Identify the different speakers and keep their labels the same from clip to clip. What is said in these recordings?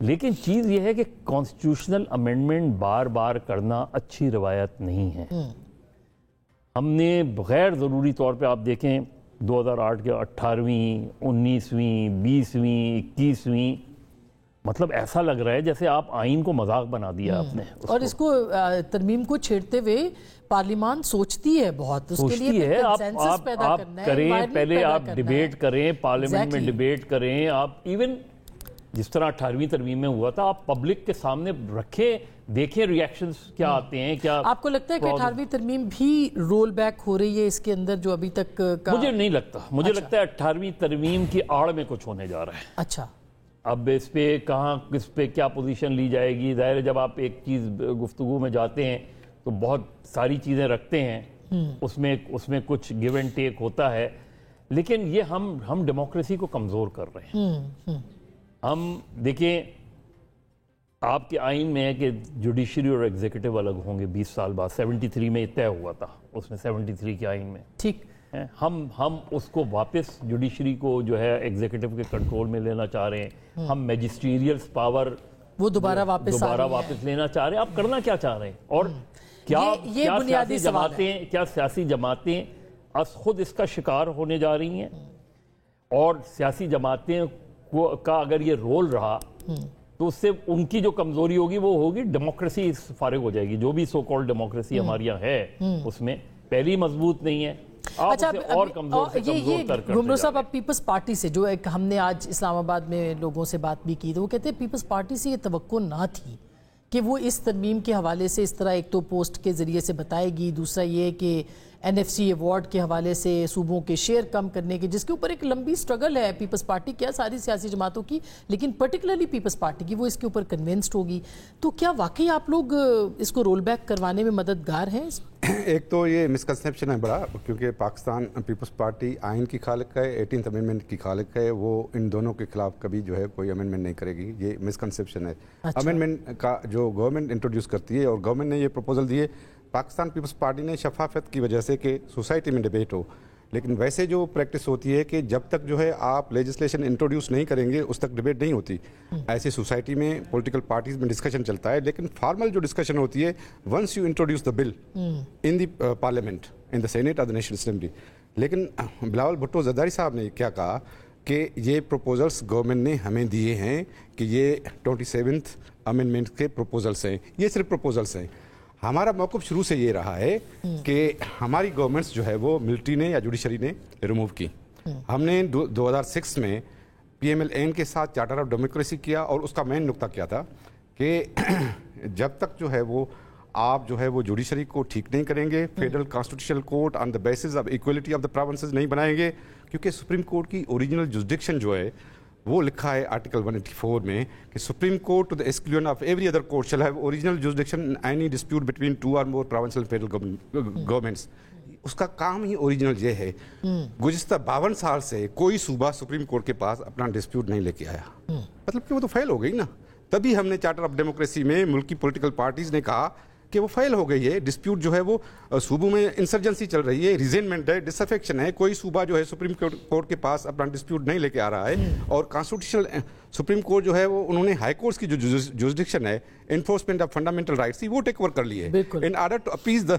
Speaker 1: لیکن چیز یہ ہے کہ کانسٹیٹیوشنل امینڈمنٹ بار بار کرنا اچھی روایت نہیں ہے. ہم نے غیر ضروری طور پہ آپ دیکھیں 2008 کے 18ویں 19ویں 20ویں 21ویں مطلب ایسا لگ رہا ہے جیسے آپ آئین کو مذاق بنا دیا آپ نے.
Speaker 2: اور اس کو ترمیم کو چھیڑتے ہوئے پارلیمان سوچتی ہے بہت, اس کے لیے کنسنسس پیدا کرنا ہے,
Speaker 1: کریں پہلے آپ ڈیبیٹ کریں پارلیمنٹ میں ڈیبیٹ کریں, آپ ایون جس طرح 18ویں ترمیم میں ہوا تھا آپ پبلک کے سامنے رکھیں, دیکھیں ریاکشنز کیا آتے ہیں. کیا
Speaker 2: آپ کو لگتا ہے کہ 18ویں ترمیم بھی رول بیک ہو رہی ہے اس کے اندر جو ابھی تک کا؟
Speaker 1: مجھے نہیں لگتا, مجھے لگتا ہے 18ویں ترمیم کی آڑ میں کچھ ہونے جا رہا ہے.
Speaker 2: اچھا,
Speaker 1: اب اس پہ کہاں کس پہ کیا پوزیشن لی جائے گی, ظاہر ہے جب آپ ایک چیز گفتگو میں جاتے ہیں تو بہت ساری چیزیں رکھتے ہیں, اس میں کچھ گیو اینڈ ٹیک ہوتا ہے, لیکن یہ ہم ڈیموکریسی کو کمزور کر رہے ہیں. ہم دیکھیں آپ کے آئین میں ہے کہ جوڈیشری اور ایگزیکٹو الگ ہوں گے 20 سال بعد, 73 میں طے ہوا تھا اس میں 73 کے آئین میں.
Speaker 2: ٹھیک,
Speaker 1: ہم اس کو واپس جوڈیشری کو جو ہے ایگزیکٹو کے کنٹرول میں لینا چاہ رہے ہیں, ہم میجسٹریل پاور
Speaker 2: وہ دوبارہ
Speaker 1: واپس لینا چاہ رہے ہیں. آپ کرنا کیا چاہ رہے ہیں, اور کیا سیاسی جماعتیں خود اس کا شکار ہونے جا رہی ہیں, اور سیاسی جماعتیں کا اگر یہ رول رہا تو اس سے ان کی جو کمزوری ہوگی وہ ہوگی ڈیموکریسی فارغ ہو جائے گی. جو بھی سو کال ڈیموکریسی ہمارے یہاں ہے اس میں پہلی مضبوط نہیں ہے,
Speaker 2: اچھا گمرو صاحب, اب پیپلز پارٹی سے جو ایک ہم نے آج اسلام آباد میں لوگوں سے بات بھی کی تو وہ کہتے ہیں پیپلز پارٹی سے یہ توقع نہ تھی کہ وہ اس ترمیم کے حوالے سے اس طرح ایک تو پوسٹ کے ذریعے سے بتائے گی, دوسرا یہ کہ NFC ایوارڈ کے حوالے سے صوبوں کے شیئر کم کرنے کی, جس کے اوپر ایک لمبی سٹرگل ہے پیپلز پارٹی, کیا ساری سیاسی جماعتوں کی لیکن پرٹیکولرلی پیپلز پارٹی کی, وہ اس کے اوپر کنونسڈ ہوگی. تو کیا واقعی آپ لوگ اس کو رول بیک کروانے میں مددگار ہیں؟
Speaker 3: ایک تو یہ مسکنسیپشن ہے بڑا, کیونکہ پاکستان پیپلز پارٹی آئین کی خالق ہے, 18th امینڈمنٹ کی خالق ہے, وہ ان دونوں کے خلاف کبھی جو ہے کوئی امینڈمنٹ نہیں کرے گی. یہ مسکنسیپشن ہے. امینڈمنٹ کا جو گورنمنٹ انٹروڈیوس کرتی ہے اور گورنمنٹ نے یہ پروپوزل دیے, پاکستان پیپلز پارٹی نے شفافیت کی وجہ سے کہ سوسائٹی میں ڈیبیٹ ہو, لیکن ویسے جو پریکٹس ہوتی ہے کہ جب تک جو ہے آپ لیجسلیشن انٹروڈیوس نہیں کریں گے اس تک ڈیبیٹ نہیں ہوتی. ایسی سوسائٹی میں پولیٹیکل پارٹیز میں ڈسکشن چلتا ہے, لیکن فارمل جو ڈسکشن ہوتی ہے once you introduce the bill in the parliament in the senate اور دا نیشنل اسمبلی. لیکن بلاول بھٹو زرداری صاحب نے کیا کہا کہ یہ پروپوزلس گورنمنٹ نے ہمیں دیے ہیں کہ یہ 27th امینڈمنٹ کے پروپوزلس ہیں, یہ صرف پروپوزلس ہیں. ہمارا موقف شروع سے یہ رہا ہے کہ ہماری گورنمنٹس جو ہے وہ ملٹری نے یا جوڈیشری نے ریموو کی. ہم نے 2006 میں PMLN کے ساتھ چارٹر آف ڈیموکریسی کیا, اور اس کا مین نقطہ کیا تھا کہ جب تک جو ہے وہ آپ جو ہے وہ جوڈیشری کو ٹھیک نہیں کریں گے, federal constitutional court on the basis of equality of the provinces نہیں بنائیں گے, کیونکہ سپریم کورٹ کی اوریجنل جوریسڈکشن جو ہے وہ لکھا ہے آرٹیکل 184 میں کہ supreme court to the exclusion of every other court shall have original jurisdiction in any dispute between 2 or more provincial federal governments. اس کا کام ہی اوریجنل یہ ہے. گزشتہ 52 سال سے کوئی صوبہ سپریم کورٹ کے پاس اپنا ڈسپیوٹ نہیں لے کے آیا, مطلب کہ وہ تو فیل ہو گئی نا. تبھی ہم نے چارٹر آف ڈیموکریسی میں ملکی پولیٹیکل پارٹیز نے کہا کہ وہ فیل ہو گئی ہے. ڈسپیوٹ جو ہے وہ صوبوں میں انسرجنسی چل رہی ہے, ریزینمنٹ ہے, ڈسافیکشن ہے, کوئی صوبہ جو ہے سپریم کورٹ کے پاس اپنا ڈسپیوٹ نہیں لے کے آ رہا ہے. اور کانسٹیٹیوشنل سپریم کورٹ جو ہے وہ انہوں نے ہائی کورٹس کی جو جوریسڈکشن ہے انفورسمنٹ آف فنڈامنٹل رائٹس وہ ٹیک اوور کر لی ہے in order to appease the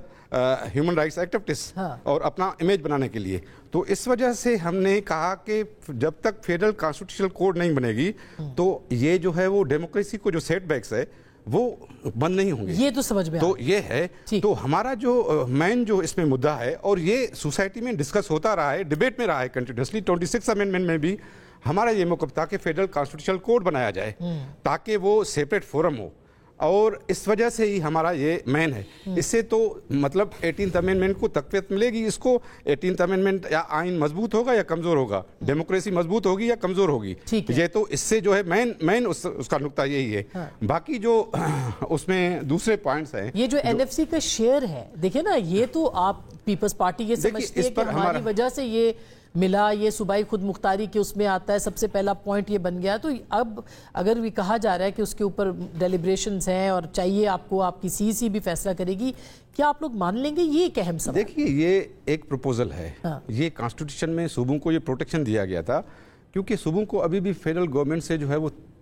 Speaker 3: human rights activists اور اپنا امیج بنانے کے لیے. تو اس وجہ سے ہم نے کہا کہ جب تک فیڈرل کانسٹیٹیوشنل کوڈ نہیں بنے گی تو یہ جو ہے وہ ڈیموکریسی کو جو سیٹ بیکس ہے وہ بند نہیں ہوں گے.
Speaker 2: یہ تو سمجھ میں
Speaker 3: تو یہ ہے. تو ہمارا جو مین جو اس میں مدعا ہے, اور یہ سوسائٹی میں ڈسکس ہوتا رہا ہے, ڈیبیٹ میں رہا ہے کنٹینیوسلی, 26 امینڈمنٹ میں بھی ہمارا یہ موقف تھا کہ فیڈرل کانسٹیٹیوشنل کوڈ بنایا جائے تاکہ وہ سیپریٹ فورم ہو, اور اس وجہ سے ہی ہمارا یہ مین ہے. اس سے تو مطلب 18th امینڈمنٹ کو تقویت ملے گی. اس کو 18th امینڈمنٹ یا آئین مضبوط ہوگا یا کمزور ہوگا, ڈیموکریسی مضبوط ہوگی یا کمزور ہوگی. یہ تو اس سے جو ہے مین اس کا نقطہ یہی ہے. باقی جو اس میں دوسرے پوائنٹس ہیں,
Speaker 2: یہ جو NFC کا شیئر ہے, دیکھیں نا, یہ تو آپ پیپلز پارٹی یہ سمجھتے ہیں کہ ہماری وجہ سے یہ ملا, یہ صوبائی خود مختاری کے اس میں آتا ہے, سب سے پہلا پوائنٹ یہ بن گیا. تو اب اگر بھی کہا جا رہا ہے کہ اس کے اوپر ڈیلیبریشنز ہیں اور چاہیے آپ کو, آپ کی CEC بھی فیصلہ کرے گی, کیا آپ لوگ مان لیں گے؟ یہ ایک اہم سوال.
Speaker 3: دیکھیے یہ ایک پروپوزل ہے, یہ کانسٹیٹیوشن میں صوبوں کو یہ پروٹیکشن دیا گیا تھا, کیونکہ صوبوں کو ابھی بھی فیڈرل گورنمنٹ سے جو ہے وہ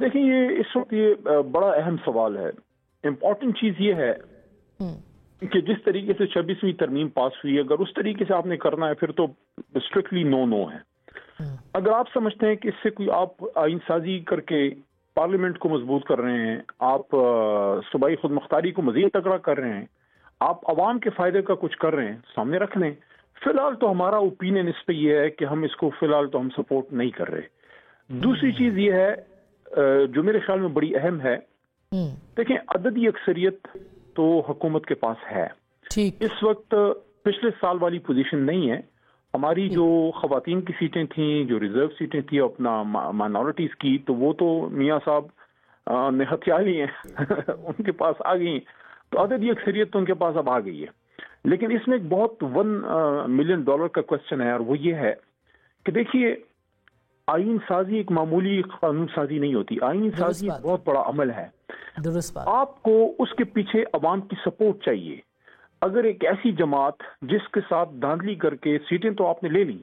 Speaker 4: دیکھیں یہ اس وقت یہ بڑا اہم سوال ہے. امپورٹنٹ چیز یہ ہے کہ جس طریقے سے 26ویں ترمیم پاس ہوئی ہے، اگر اس طریقے سے آپ نے کرنا ہے پھر تو اسٹرکٹلی نو ہے. اگر آپ سمجھتے ہیں کہ اس سے کوئی آپ آئین سازی کر کے پارلیمنٹ کو مضبوط کر رہے ہیں، آپ صوبائی خود مختاری کو مزید تگڑا کر رہے ہیں، آپ عوام کے فائدے کا کچھ کر رہے ہیں، سامنے رکھ لیں. فی الحال تو ہمارا اوپینین اس پہ یہ ہے کہ ہم اس کو فی الحال تو ہم سپورٹ نہیں کر رہے. دوسری چیز یہ ہے جو میرے خیال میں بڑی اہم ہے، دیکھیں عددی اکثریت تو حکومت کے پاس ہے. اس وقت پچھلے سال والی پوزیشن نہیں ہے. ہماری جو خواتین کی سیٹیں تھیں، جو ریزرو سیٹیں تھیں اپنا مائنورٹیز کی، تو وہ تو میاں صاحب نے ہتھیار لی ہیں ان کے پاس آ گئی، تو عددی اکثریت تو ان کے پاس اب آ گئی ہے. لیکن اس میں ایک بہت $1 ملین کا کوشچن ہے، اور وہ یہ ہے کہ دیکھیے آئین سازی ایک معمولی قانون سازی نہیں ہوتی. آئین سازی ایک بہت بڑا عمل ہے. آپ کو اس کے پیچھے عوام کی سپورٹ چاہیے. اگر ایک ایسی جماعت جس کے ساتھ دھاندلی کر کے سیٹیں تو آپ نے لے لی،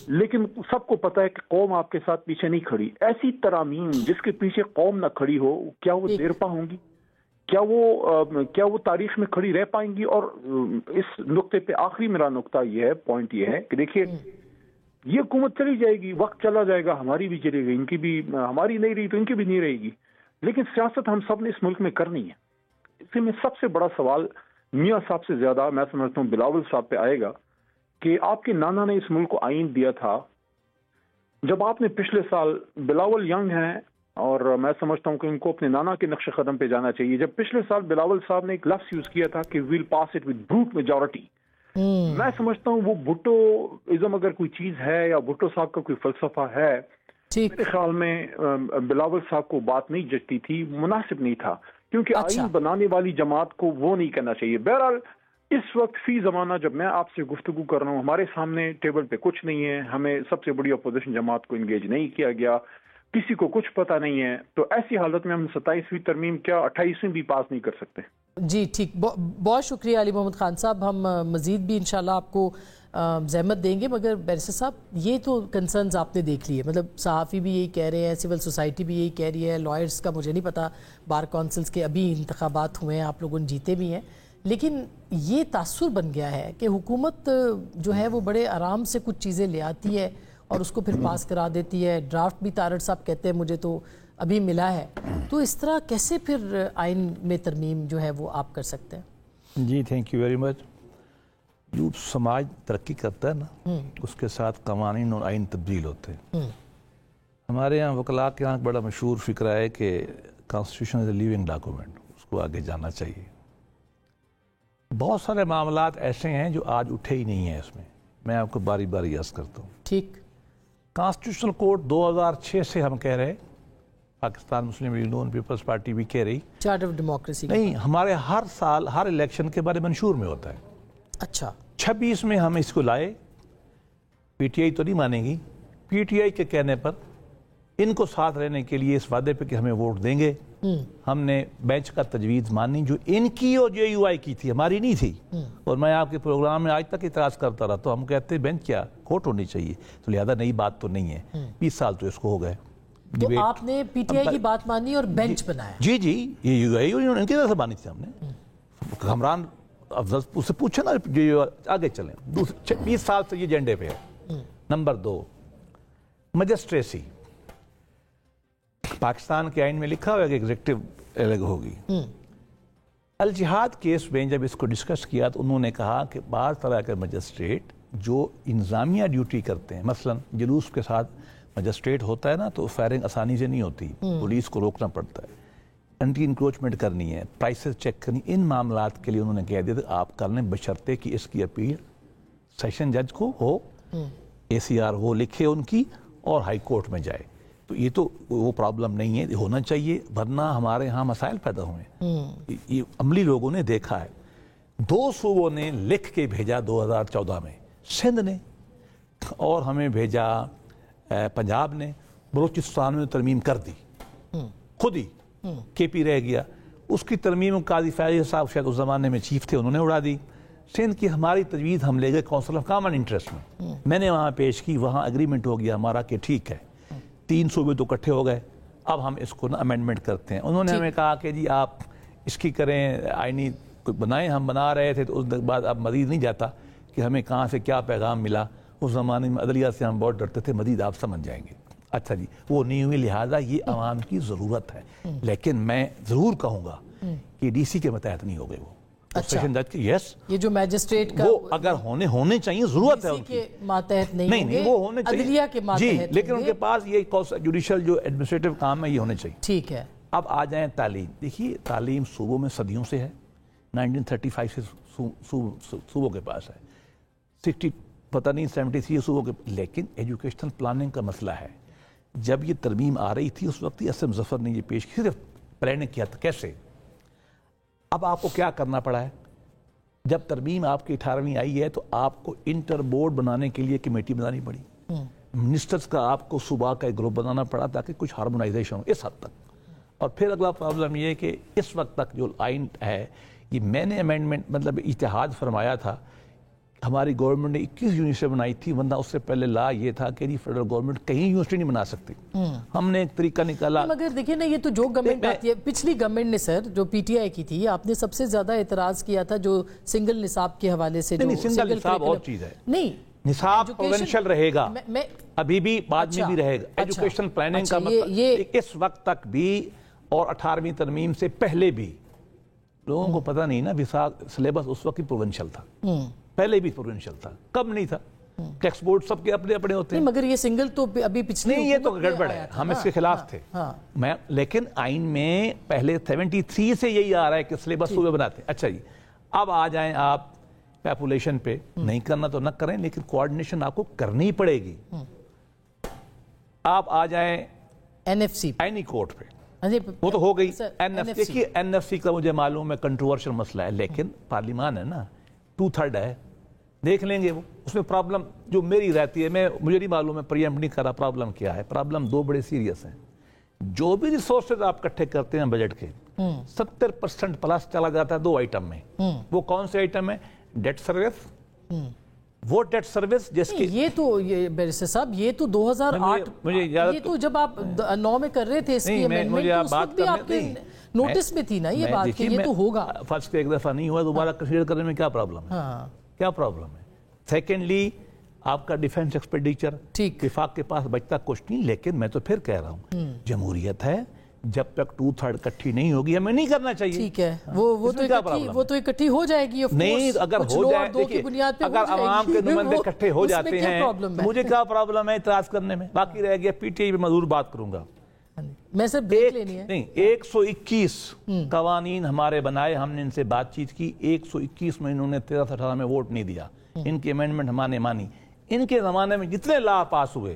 Speaker 4: لیکن سب کو پتا ہے کہ قوم آپ کے ساتھ پیچھے نہیں کھڑی، ایسی ترامیم جس کے پیچھے قوم نہ کھڑی ہو، کیا وہ دیرپا ہوں گی؟ کیا وہ تاریخ میں کھڑی رہ پائیں گی؟ اور اس نقطے پہ آخری میرا نقطہ یہ ہے، پوائنٹ یہ ہے کہ دیکھیے یہ حکومت چلی جائے گی، وقت چلا جائے گا، ہماری بھی چلے گی، ان کی بھی، ہماری نہیں رہی تو ان کی بھی نہیں رہے گی، لیکن سیاست ہم سب نے اس ملک میں کرنی ہے. اس میں سب سے بڑا سوال میاں صاحب سے زیادہ میں سمجھتا ہوں بلاول صاحب پہ آئے گا کہ آپ کے نانا نے اس ملک کو آئین دیا تھا. جب آپ نے پچھلے سال، بلاول ینگ ہیں اور میں سمجھتا ہوں کہ ان کو اپنے نانا کے نقش قدم پہ جانا چاہیے. جب پچھلے سال بلاول صاحب نے ایک لفظ یوز کیا تھا کہ well pass it with brute majority, میں سمجھتا ہوں وہ بھٹو ازم اگر کوئی چیز ہے یا بھٹو صاحب کا کوئی فلسفہ ہے، میرے خیال میں بلاول صاحب کو بات نہیں جچتی تھی، مناسب نہیں تھا، کیونکہ آئین بنانے والی جماعت کو وہ نہیں کرنا چاہیے. بہرحال اس وقت فی زمانہ جب میں آپ سے گفتگو کر رہا ہوں، ہمارے سامنے ٹیبل پہ کچھ نہیں ہے، ہمیں سب سے بڑی اپوزیشن جماعت کو انگیج نہیں کیا گیا، کسی کو کچھ پتہ نہیں ہے، تو ایسی حالت میں ہم 27ویں ترمیم کیا 28ویں بھی پاس نہیں کر سکتے.
Speaker 2: جی ٹھیک، بہت شکریہ علی محمد خان صاحب. ہم مزید بھی انشاءاللہ آپ کو زحمت دیں گے، مگر بیرسٹر صاحب یہ تو کنسرنز آپ نے دیکھ لیے، مطلب صحافی بھی یہی کہہ رہے ہیں، سول سوسائٹی بھی یہی کہہ رہی ہے، لائرز کا مجھے نہیں پتا، بار کونسلز کے ابھی انتخابات ہوئے ہیں، آپ لوگوں نے جیتے بھی ہیں، لیکن یہ تاثر بن گیا ہے کہ حکومت جو ہے وہ بڑے آرام سے کچھ چیزیں لے آتی ہے اور اس کو پھر پاس کرا دیتی ہے. ڈرافٹ بھی تارڑ صاحب کہتے ہیں مجھے تو ابھی ملا ہے. تو اس طرح کیسے پھر آئین میں ترمیم جو ہے وہ آپ کر سکتے ہیں؟
Speaker 5: جی تھینک یو ویری مچ. جو سماج ترقی کرتا ہے نا اس کے ساتھ قوانین اور آئین تبدیل ہوتے ہیں. ہمارے یہاں وکلاء کے یہاں بڑا مشہور فکرہ ہے کہ constitution is a living document, اس کو آگے جانا چاہیے. بہت سارے معاملات ایسے ہیں جو آج اٹھے ہی نہیں ہیں اس میں آپ کو باری باری عرض کرتا ہوں.
Speaker 2: ٹھیک،
Speaker 5: کانسٹیٹیوشنل کوڈ 2006 سے ہم کہہ رہے، پاکستان مسلم یونین پیپلز پارٹی بھی کہہ رہی،
Speaker 2: چارٹر آف ڈیموکریسی
Speaker 5: نہیں، ہمارے ہر سال ہر الیکشن کے بارے منشور میں ہوتا ہے.
Speaker 2: اچھا،
Speaker 5: 26 میں ہم اس کو لائے، پی ٹی آئی تو نہیں مانے گی، پی ٹی آئی کے کہنے پر ان کو ساتھ رہنے کے لیے اس وعدے پہ کہ ہمیں ووٹ دیں گے، ہم نے بینچ کا تجویز مانی جو ان کی اور جے یو آئی کی تھی، ہماری نہیں تھی. اور میں آپ کے پروگرام میں آج تک اعتراض کرتا رہا، تو ہم کہتے ہیں بینچ کیا، کوٹ ہونی چاہیے، تو لہذا نئی بات تو نہیں ہے. 20 سال تو اس کو ہو گئے.
Speaker 2: تو آپ نے پی ٹی آئی کی بات مانی اور بینچ بنایا؟
Speaker 5: جی جی، یہ یو آئی ان کی طرف سے مانی تھی ہم نے. حکمران افضل اس سے پوچھے نا، آگے چلیں. 20 سال سے یہ ایجنڈے پہ ہے. نمبر 2، مجسٹریسی. پاکستان کے آئین میں لکھا ہوا ہے کہ ایگزیکٹو الگ ہوگی. الجہاد کیس میں جب اس کو ڈسکس کیا تو انہوں نے کہا کہ بعض طرح کے مجسٹریٹ جو انتظامیہ ڈیوٹی کرتے ہیں، مثلا جلوس کے ساتھ مجسٹریٹ ہوتا ہے نا تو فائرنگ آسانی سے نہیں ہوتی، پولیس کو روکنا پڑتا ہے، اینٹی انکروچمنٹ کرنی ہے، پرائسز چیک کرنی، ان معاملات کے لیے انہوں نے کہہ دیا تھا آپ کر لیں بشرطے کہ اس کی اپیل سیشن جج کو ہو، اے سی آر وہ لکھے ان کی اور ہائی کورٹ میں جائے. تو یہ تو وہ پرابلم نہیں ہے، ہونا چاہیے، ورنہ ہمارے ہاں مسائل پیدا ہوئے ہیں. یہ عملی لوگوں نے دیکھا ہے. 2 صوبوں نے لکھ کے بھیجا 2014 میں، سندھ نے اور ہمیں بھیجا پنجاب نے. بلوچستان میں ترمیم کر دی خود ہی، کے پی رہ گیا. اس کی ترمیم قاضی فیاض صاحب شاید اس زمانے میں چیف تھے، انہوں نے اڑا دی. سندھ کی ہماری تجویز ہم لے گئے کونسل آف کامن انٹرسٹ میں نے وہاں پیش کی، وہاں اگریمنٹ ہو گیا ہمارا کہ ٹھیک ہے. 3 صوبے تو اکٹھے ہو گئے، اب ہم اس کو نا امینڈمنٹ کرتے ہیں. انہوں نے ہمیں کہا کہ جی آپ اس کی کریں آئینی بنائیں. ہم بنا رہے تھے تو اس کے بعد اب مزید نہیں جاتا کہ ہمیں کہاں سے کیا پیغام ملا. اس زمانے میں عدلیہ سے ہم بہت ڈرتے تھے مزید آپ سمجھ جائیں گے. اچھا جی وہ نہیں ہوئی, لہٰذا یہ عوام کی ضرورت ہے. لیکن میں ضرور کہوں گا کہ ڈی سی کے متحد نہیں ہو گئے وہ. یس
Speaker 2: یہ جو میجسٹریٹ کا
Speaker 5: وہ اگر ہونے چاہیے, ضرورت ہے ان کی,
Speaker 2: ماتحت نہیں ہوں گے,
Speaker 5: وہ ہونے چاہیے
Speaker 2: عدلیہ کے ماتحت
Speaker 5: جی, لیکن ان کے پاس یہ جوڈیشل جو ایڈمنسٹریٹو کام ہے یہ ہونے چاہیے.
Speaker 2: ٹھیک ہے.
Speaker 5: اب آ جائیں تعلیم. دیکھیے تعلیم صوبوں میں صدیوں سے ہے, 1935 سے صوبوں کے پاس ہے, 60 پتہ نہیں 73 صوبوں کے. لیکن ایجوکیشنل پلاننگ کا مسئلہ ہے. جب یہ ترمیم آ رہی تھی اس وقت ایس ایم ظفر نے یہ پیش کی, صرف پلاننگ کیا تھا کیسے. اب آپ کو کیا کرنا پڑا ہے, جب ترمیم آپ کی 18ویں آئی ہے تو آپ کو انٹر بورڈ بنانے کے لیے کمیٹی بنانی پڑی. منسٹرز کا آپ کو صوبہ کا ایک گروپ بنانا پڑا تاکہ کچھ ہارمونائزیشن ہو اس حد تک. اور پھر اگلا پرابلم یہ ہے کہ اس وقت تک جو آئین ہے یہ میں نے امینڈمنٹ مطلب اتحاد فرمایا تھا. ہماری گورنمنٹ نے 21 یونیورسٹی بنائی تھی, ورنہ اس سے پہلے لا یہ تھا کہ فیڈرل گورنمنٹ کہیں یونیورسٹی نہیں بنا سکتی. ہم نے ایک طریقہ نکالا.
Speaker 2: مگر دیکھیں نا, یہ تو جو گورنمنٹ آتی ہے, پچھلی گورنمنٹ نے سر جو پی ٹی آئی کی تھی, آپ نے سب سے زیادہ اعتراض کیا تھا جو سنگل نصاب کے حوالے سے.
Speaker 5: نہیں, سنگل نصاب اور چیز ہے.
Speaker 2: نہیں,
Speaker 5: نصاب پروونشل رہے گا, ابھی بھی بعد میں بھی رہے گا. ایجوکیشن پلاننگ کا مطلب اس وقت تک بھی اور 18ویں ترمیم سے پہلے بھی لوگوں کو پتہ نہیں نا, سلیبس اس وقت پروونشل تھا, پہلے بھی پروونشل تھا, کب نہیں تھا. ٹیکسٹ بورڈ سب کے اپنے اپنے ہوتے ہیں.
Speaker 2: مگر یہ سنگل تو ابھی پچھلے
Speaker 5: نہیں, یہ تو گڑبڑ ہے, ہم اس کے خلاف تھے. لیکن آئین میں پہلے 73 سے یہی آ رہا ہے کہ سلیبس صوبے بناتے ہیں. اچھا جی, اب آ جائیں آپ پاپولیشن پہ. نہیں کرنا تو نہ کریں, لیکن کوآرڈینیشن آپ کو کرنی پڑے گی. آپ آ جائیں
Speaker 2: این ایف سی
Speaker 5: آئینی کورٹ پہ, وہ تو ہو گئی. دیکھیے این ایف سی کا مجھے معلوم ہے کنٹروورشل مسئلہ ہے, لیکن پارلیمان ہے نا, 2/3 ہے, دیکھ لیں گے وہ. اس میں پرابلم جو میری رہتی ہے, مجھے نہیں معلوم ہے, پریمپٹ نہیں کرا پرابلم کیا ہے. پرابلم دو بڑے سیریس ہیں. جو بھی ریسورسز آپ اکٹھے کرتے ہیں بجٹ کے 70% پلس چلا جاتا ہے 2 آئٹم میں. وہ کون سے آئٹم ہے؟ Debt service. وہ ڈیٹ سروس جس کی
Speaker 2: یہ تو بیرسٹر صاحب یہ تو 2008 یہ تو جب آپ 9 میں کر رہے تھے اس کی امینڈمنٹ, اس وقت بھی آپ کے نوٹس میں تھی نا یہ بات کہ یہ تو ہوگا.
Speaker 5: فرض کے ایک دفعہ نہیں ہوا, دوبارہ کنسیڈر کرنے میں کیا پرابلم ہے؟ کیا پرابلم ہے؟ سیکنڈلی آپ کا ڈیفینس ایکسپینڈیچر, وفاق کے پاس بچتا کچھ نہیں. لیکن میں تو پھر کہہ رہا ہوں, جمہوریت ہے, جب تک 2/3 اکٹھی نہیں ہوگی ہمیں نہیں کرنا چاہیے.
Speaker 2: ٹھیک ہے, وہ تو اکٹھی ہو جائے گی.
Speaker 5: نہیں, اگر ہو جائے, دیکھیے اگر عوام کے نمائندے اکٹھے ہو جاتے ہیں مجھے کیا پرابلم ہے اعتراض کرنے میں. باقی رہ گیا پی ٹی آئی پہ میں ضرور بات کروں گا.
Speaker 2: میں صرف دیکھ لینی ہے.
Speaker 5: نہیں, 121 قوانین ہمارے بنائے, ہم نے ان سے بات چیت کی. 121 میں انہوں نے 13 سے 18 میں ووٹ نہیں دیا. ان کی امینڈمنٹ ہم نے مانی. ان کے زمانے میں جتنے لا پاس ہوئے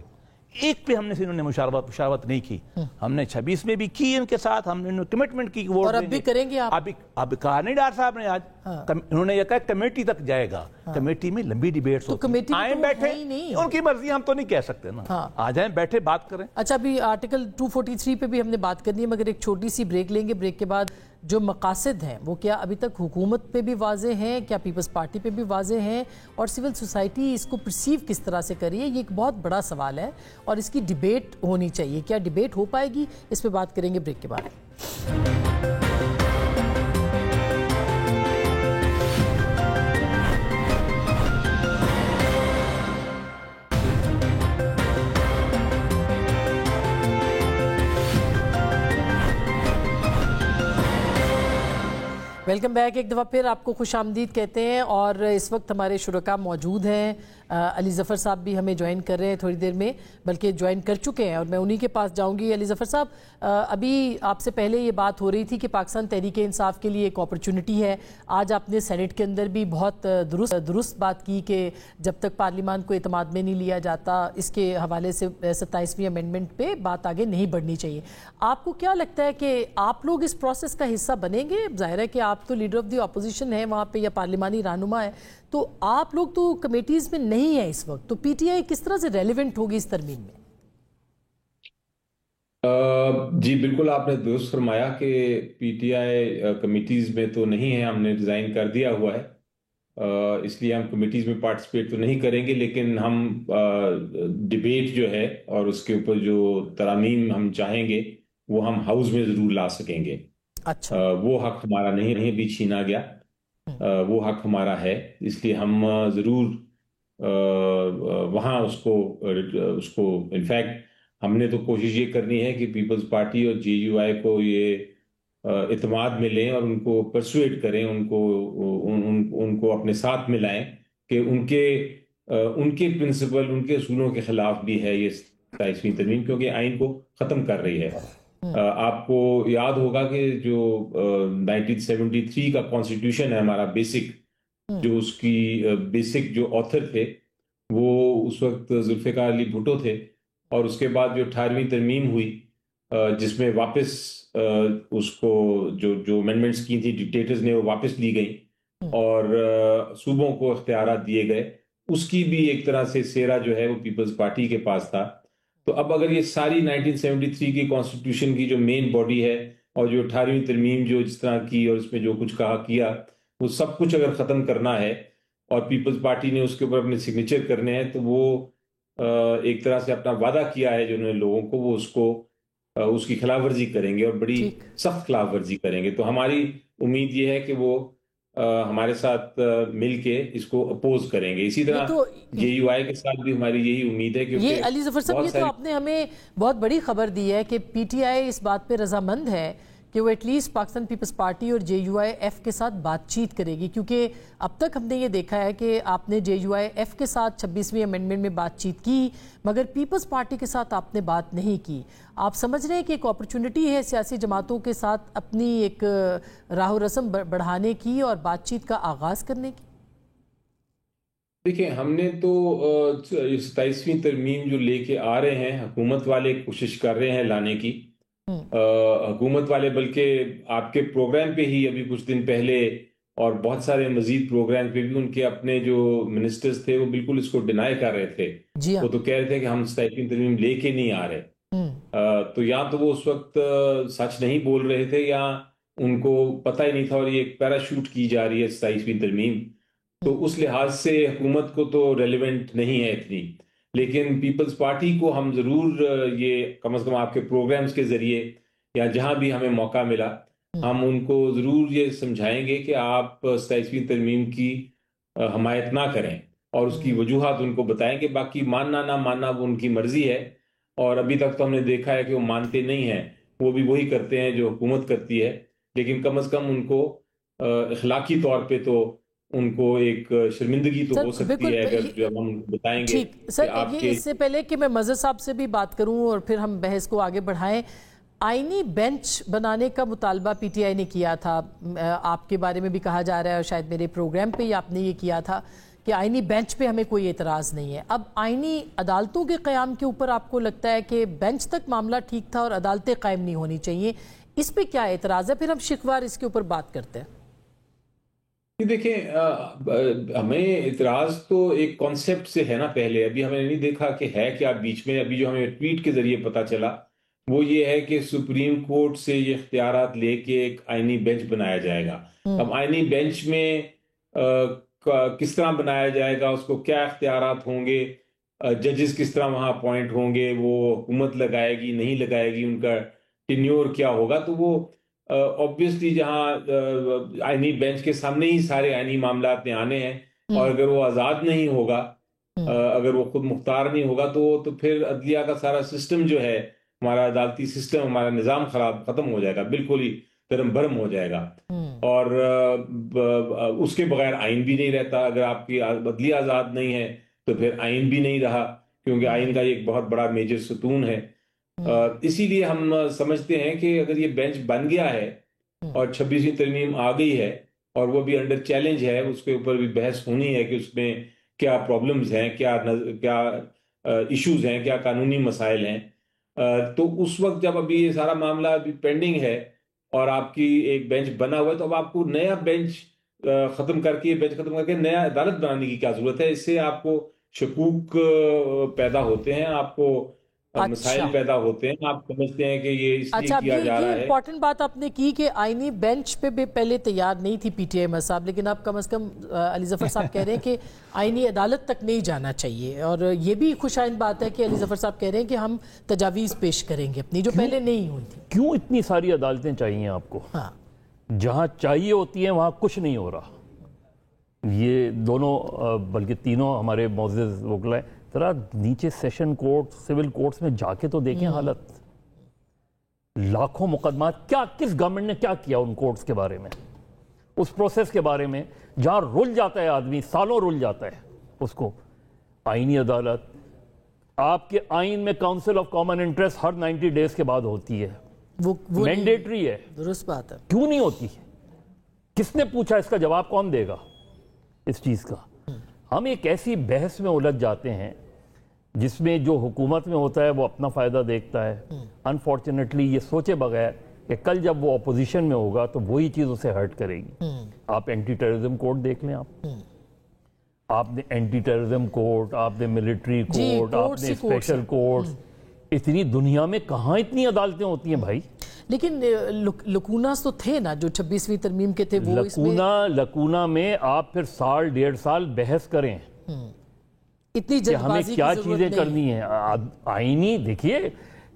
Speaker 5: ایک پہ ہم نے انہوں نے مشاورت نہیں کی. ہم نے 26 میں بھی کی ان کے ساتھ, ہم نے کمٹمنٹ کی ووٹ,
Speaker 2: اور اب بھی کریں گے آپ.
Speaker 5: اب کہا نہیں ڈاکٹر صاحب نے آج, انہوں نے یہ کہا کمیٹی تک جائے گا. کمیٹی میں لمبی ڈیبیٹس ہوتی ہیں, آئیں بیٹھے, ان کی مرضی ہم تو نہیں کہہ سکتے نا, آ جائیں بیٹھے بات کریں.
Speaker 2: اچھا, ابھی آرٹیکل 243 پہ بھی ہم نے بات کرنی ہے, مگر ایک چھوٹی سی بریک لیں گے. بریک کے بعد جو مقاصد ہیں وہ کیا ابھی تک حکومت پہ بھی واضح ہیں, کیا پیپلز پارٹی پہ بھی واضح ہیں, اور سول سوسائٹی اس کو پرسیو کس طرح سے کری ہے, یہ ایک بہت بڑا سوال ہے اور اس کی ڈیبیٹ ہونی چاہیے. کیا ڈیبیٹ ہو پائے گی, اس پہ بات کریں گے بریک کے بعد. Welcome back. ایک دفعہ پھر آپ کو خوش آمدید کہتے ہیں, اور اس وقت ہمارے شرکاء موجود ہیں. علی ظفر صاحب بھی ہمیں جوائن کر رہے ہیں تھوڑی دیر میں, بلکہ جوائن کر چکے ہیں, اور میں انہی کے پاس جاؤں گی. علی ظفر صاحب, ابھی آپ سے پہلے یہ بات ہو رہی تھی کہ پاکستان تحریک انصاف کے لیے ایک اپرچونٹی ہے. آج آپ نے سینٹ کے اندر بھی بہت درست بات کی کہ جب تک پارلیمان کو اعتماد میں نہیں لیا جاتا, اس کے حوالے سے 27ویں امینڈمنٹ پہ بات آگے نہیں بڑھنی چاہیے. آپ کو کیا لگتا ہے کہ آپ لوگ اس پروسیس کا حصہ بنیں گے؟ ظاہر ہے کہ آپ تو لیڈر آف دی اپوزیشن ہیں وہاں پہ, یا پارلیمانی رہنما ہے, تو آپ لوگ تو کمیٹیز میں نہیں ہیں اس وقت, تو پی ٹی آئی کس طرح سے ریلیونٹ ہوگی اس ترمیم میں؟
Speaker 6: جی بالکل, آپ نے درست فرمایا کہ پی ٹی آئی کمیٹیز میں تو نہیں ہے, ہم نے ڈیزائن کر دیا ہوا ہے, اس لیے ہم کمیٹیز میں پارٹیسپیٹ تو نہیں کریں گے. لیکن ہم ڈیبیٹ جو ہے اور اس کے اوپر جو ترامیم ہم چاہیں گے وہ ہم ہاؤس میں ضرور لا سکیں گے.
Speaker 2: اچھا.
Speaker 6: وہ حق ہمارا نہیں بھی چھینا گیا, وہ حق ہمارا ہے, اس لیے ہم ضرور وہاں اس کو انفیکٹ ہم نے تو کوشش یہ کرنی ہے کہ پیپلز پارٹی اور جے یو آئی کو یہ اعتماد میں لیں اور ان کو پرسویٹ کریں, ان کو اپنے ساتھ ملائیں کہ ان کے پرنسپل, ان کے اصولوں کے خلاف بھی ہے یہ 27ویں ترمیم, کیونکہ آئین کو ختم کر رہی ہے. آپ کو یاد ہوگا کہ جو 1973 کا کانسٹیٹیوشن ہے ہمارا بیسک, جو اس کی بیسک جو آتھر تھے وہ اس وقت ذوالفقار علی بھٹو تھے, اور اس کے بعد جو 18ویں ترمیم ہوئی جس میں واپس اس کو جو امینڈمنٹس کی تھی ڈکٹیٹرز نے وہ واپس لی گئیں اور صوبوں کو اختیارات دیے گئے, اس کی بھی ایک طرح سے سیرا جو ہے وہ پیپلز پارٹی کے پاس تھا. تو اب اگر یہ ساری 1973 کی کانسٹیٹیوشن کی جو مین باڈی ہے اور جو 18ویں ترمیم جو جس طرح کی اور اس میں جو کچھ کیا وہ سب کچھ اگر ختم کرنا ہے اور پیپلز پارٹی نے اس کے اوپر اپنے سگنیچر کرنے ہیں, تو وہ ایک طرح سے اپنا وعدہ کیا ہے جو انہوں نے لوگوں کو وہ اس کی خلاف ورزی کریں گے اور بڑی سخت خلاف ورزی کریں گے. تو ہماری امید یہ ہے کہ وہ ہمارے ساتھ مل کے اس کو اپوز کریں گے. اسی طرح جے یو آئی کے ساتھ بھی ہماری یہی امید ہے.
Speaker 2: یہ علی ظفر صاحب, یہ تو آپ نے ہمیں بہت بڑی خبر دی ہے کہ پی ٹی آئی اس بات پہ رضامند ہے کہ وہ ایٹ لیسٹ پاکستان پیپلز پارٹی اور جے یو آئی ایف کے ساتھ بات چیت کرے گی, کیونکہ اب تک ہم نے یہ دیکھا ہے کہ آپ نے جے یو آئی ایف کے ساتھ 26ویں امینڈمنٹ میں بات چیت کی, مگر پیپلز پارٹی کے ساتھ آپ نے بات نہیں کی. آپ سمجھ رہے ہیں کہ ایک اپرچونٹی ہے سیاسی جماعتوں کے ساتھ اپنی ایک راہ و رسم بڑھانے کی اور بات چیت کا آغاز کرنے کی؟
Speaker 6: دیکھیں, ہم نے تو 27ویں ترمیم جو لے کے آ رہے ہیں, حکومت والے کوشش کر رہے ہیں لانے کی, حکومت والے بلکہ آپ کے پروگرام پہ ہی ابھی کچھ دن پہلے اور بہت سارے مزید پروگرام پہ بھی ان کے اپنے جو منسٹرز تھے وہ بالکل اس کو ڈینائی کر رہے تھے. وہ تو کہہ رہے تھے کہ ہم 27ویں ترمیم لے کے نہیں آ رہے. تو یا تو وہ اس وقت سچ نہیں بول رہے تھے یا ان کو پتہ ہی نہیں تھا, اور یہ ایک پیراشوٹ کی جا رہی ہے 27ویں ترمیم. تو اس لحاظ سے حکومت کو تو ریلیونٹ نہیں ہے اتنی, لیکن پیپلز پارٹی کو ہم ضرور یہ کم از کم آپ کے پروگرامز کے ذریعے یا جہاں بھی ہمیں موقع ملا ہم ان کو ضرور یہ سمجھائیں گے کہ آپ 27ویں ترمیم کی حمایت نہ کریں اور اس کی وجوہات ان کو بتائیں گے. باقی ماننا نہ ماننا وہ ان کی مرضی ہے, اور ابھی تک تو ہم نے دیکھا ہے کہ وہ مانتے نہیں ہیں, وہ بھی وہی کرتے ہیں جو حکومت کرتی ہے. لیکن کم از کم ان کو اخلاقی طور پہ تو ان کو ایک شرمندگی تو ہو سکتی ہے اگر جب ہم بتائیں گے.
Speaker 2: سر, یہ اس سے پہلے کہ میں مظہر صاحب سے بھی بات کروں اور پھر ہم بحث کو آگے بڑھائیں, آئینی بینچ بنانے کا مطالبہ پی ٹی آئی نے کیا تھا, آپ کے بارے میں بھی کہا جا رہا ہے اور شاید میرے پروگرام پہ ہی آپ نے یہ کیا تھا کہ آئینی بینچ پہ ہمیں کوئی اعتراض نہیں ہے. اب آئینی عدالتوں کے قیام کے اوپر آپ کو لگتا ہے کہ بینچ تک معاملہ ٹھیک تھا اور عدالتیں قائم نہیں ہونی چاہیے, اس پہ کیا اعتراض ہے؟ پھر ہم شکوار اس کے اوپر بات کرتے ہیں.
Speaker 6: دیکھیں, ہمیں اعتراض تو ایک کانسیپٹ سے ہے نا پہلے, ابھی ہمیں نہیں دیکھا کہ ہے کیا بیچ میں. ابھی جو ہمیں ٹویٹ کے ذریعے پتا چلا وہ یہ ہے کہ سپریم کورٹ سے یہ اختیارات لے کے ایک آئینی بینچ بنایا جائے گا. اب آئینی بینچ میں کس طرح بنایا جائے گا, اس کو کیا اختیارات ہوں گے, ججز کس طرح وہاں اپوائنٹ ہوں گے, وہ حکومت لگائے گی نہیں لگائے گی, ان کا ٹینیور کیا ہوگا, تو وہ obviously جہاں آئینی بینچ کے سامنے ہی سارے آئینی معاملات میں آنے ہیں, اور اگر وہ آزاد نہیں ہوگا, اگر وہ خود مختار نہیں ہوگا, تو پھر عدلیہ کا سارا سسٹم جو ہے, ہمارا عدالتی سسٹم, ہمارا نظام ختم ہو جائے گا, بالکل ہی درم برم ہو جائے گا. اور اس کے بغیر آئین بھی نہیں رہتا. اگر آپ کی عدلیہ آزاد نہیں ہے تو پھر آئین بھی نہیں رہا, کیونکہ آئین کا ایک بہت بڑا میجر ستون ہے. اسی لیے ہم سمجھتے ہیں کہ اگر یہ بینچ بن گیا ہے اور 26ویں ترمیم آ گئی ہے اور وہ بھی انڈر چیلنج ہے, اس کے اوپر بھی بحث ہونی ہے کہ اس میں کیا پرابلمز ہیں, کیا ایشوز ہیں, کیا قانونی مسائل ہیں. تو اس وقت جب ابھی یہ سارا معاملہ ابھی پینڈنگ ہے اور آپ کی ایک بینچ بنا ہوا ہے, تو اب آپ کو نیا بینچ ختم کر کے نیا عدالت بنانے کی کیا ضرورت ہے؟ اس سے آپ کو شکوک پیدا ہوتے ہیں, آپ کو مسائل پیدا ہوتے ہیں، آپ سمجھتے ہیں کہ یہ اس لیے کیا جا رہا ہے۔
Speaker 2: امپورٹنٹ بات آپ نے کی کہ آئینی بینچ پہ بھی پہلے تیار نہیں تھی پی ٹی آئی صاحب، لیکن آپ کم از کم علی ظفر صاحب کہہ رہے ہیں کہ آئینی عدالت تک نہیں جانا چاہیے، اور یہ بھی خوش آئند بات ہے کہ علی ظفر صاحب کہہ رہے ہیں کہ ہم تجاویز پیش کریں گے اپنی، جو پہلے نہیں ہوئی تھی۔
Speaker 1: کیوں اتنی ساری عدالتیں چاہیے آپ کو؟ جہاں چاہیے ہوتی ہیں وہاں کچھ نہیں ہو رہا۔ یہ دونوں بلکہ تینوں ہمارے معزز وکلا ہیں، ذرا نیچے سیشن کورٹ، سول کورٹس میں جا کے تو دیکھیں حالت، لاکھوں مقدمات، کیا کس گورنمنٹ نے کیا کیا ان کورٹس کے بارے میں، اس پروسیس کے بارے میں، جہاں رل جاتا ہے آدمی، سالوں رل جاتا ہے اس کو۔ آئینی عدالت آپ کے آئین میں کاؤنسل آف کامن انٹرسٹ ہر 90 ڈیز کے بعد ہوتی ہے، مینڈیٹری ہے،
Speaker 2: درست بات ہے،
Speaker 1: کیوں نہیں ہوتی؟ کس نے پوچھا؟ اس کا جواب کون دے گا اس چیز کا؟ ہم ایک ایسی بحث میں الجھ جاتے ہیں جس میں جو حکومت میں ہوتا ہے وہ اپنا فائدہ دیکھتا ہے، انفارچونیٹلی یہ سوچے بغیر کہ کل جب وہ اپوزیشن میں ہوگا تو وہی چیز اسے ہرٹ کرے گی۔ آپ اینٹی ٹیررزم کورٹ دیکھ لیں، آپ نے اینٹی ٹیررزم کورٹ، آپ نے ملٹری کورٹ، آپ نے اسپیشل کورٹ، اتنی دنیا میں کہاں اتنی عدالتیں ہوتی ہیں بھائی؟
Speaker 2: لیکن لکوناس تو تھے نا جو 26ویں ترمیم کے تھے، وہ
Speaker 1: لکونا میں آپ پھر سال 1.5 سال بحث کریں
Speaker 2: اتنی
Speaker 1: کہ ہمیں کیا چیزیں کرنی ہیں۔ آئینی دیکھیے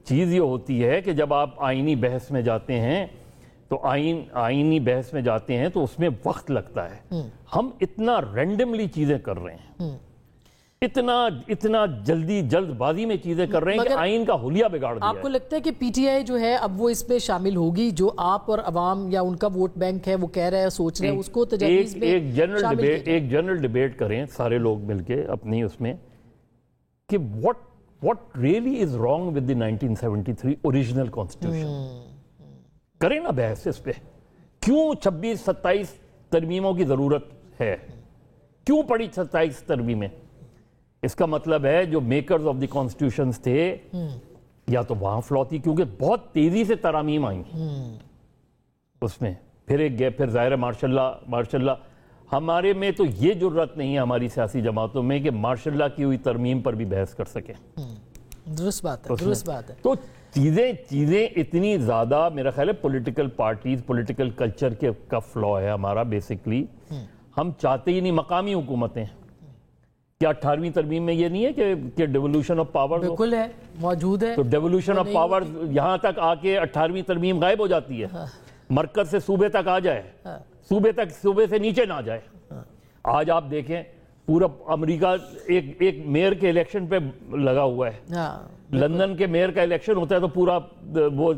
Speaker 1: چیز یہ ہوتی ہے کہ جب آپ آئینی بحث میں جاتے ہیں تو آئینی بحث میں جاتے ہیں تو اس میں وقت لگتا ہے۔ ہم اتنا رینڈملی چیزیں کر رہے ہیں، اتنا جلد بازی میں چیزیں کر رہے ہیں کہ آئین کا حلیہ بگاڑ دیا ہے۔
Speaker 2: آپ کو لگتا ہے کہ پی ٹی آئی جو ہے اب وہ اس میں شامل ہوگی، جو آپ اور عوام یا ان کا ووٹ بینک ہے وہ کہہ رہا ہے، سوچ رہے ہیں، اس کو تجاویز میں
Speaker 1: ایک جنرل ڈیبیٹ کریں سارے لوگ مل کے اپنی اس میں کہ what really is wrong with the 1973 original constitution؟ کریں نا بحث اس پہ، کیوں 26-27 ترمیموں کی ضرورت ہے، کیوں پڑی 27 ترمیمیں؟ اس کا مطلب ہے جو میکرز آف دی کانسٹیٹیوشنز تھے یا تو وہاں فلو تھی، کیونکہ بہت تیزی سے ترامیم آئیں اس میں، پھر ظاہر ہے ماشاء اللہ ہمارے میں تو یہ جرت نہیں ہے ہماری سیاسی جماعتوں میں کہ ماشاء اللہ کی ہوئی ترمیم پر بھی بحث کر سکیں۔
Speaker 2: درست بات ہے۔
Speaker 1: تو چیزیں اتنی زیادہ میرا خیال ہے پولیٹیکل پارٹیز، پولیٹیکل کلچر کا فلو ہے ہمارا بیسکلی۔ ہم چاہتے ہی نہیں مقامی حکومتیں، کیا 18ویں ترمیم میں یہ نہیں ہے کہ ڈیولوشن آف پاور
Speaker 2: بالکل ہے، موجود ہے،
Speaker 1: تو ڈیولوشن آف پاور یہاں تک آ کے 18ویں ترمیم غائب ہو جاتی ہے، مرکز سے صوبے تک آ جائے، صوبے سے نیچے نہ جائے۔ آج آپ دیکھیں پورا امریکہ ایک میئر کے الیکشن پہ لگا ہوا ہے، لندن کے میئر کا الیکشن ہوتا ہے تو پورا وہ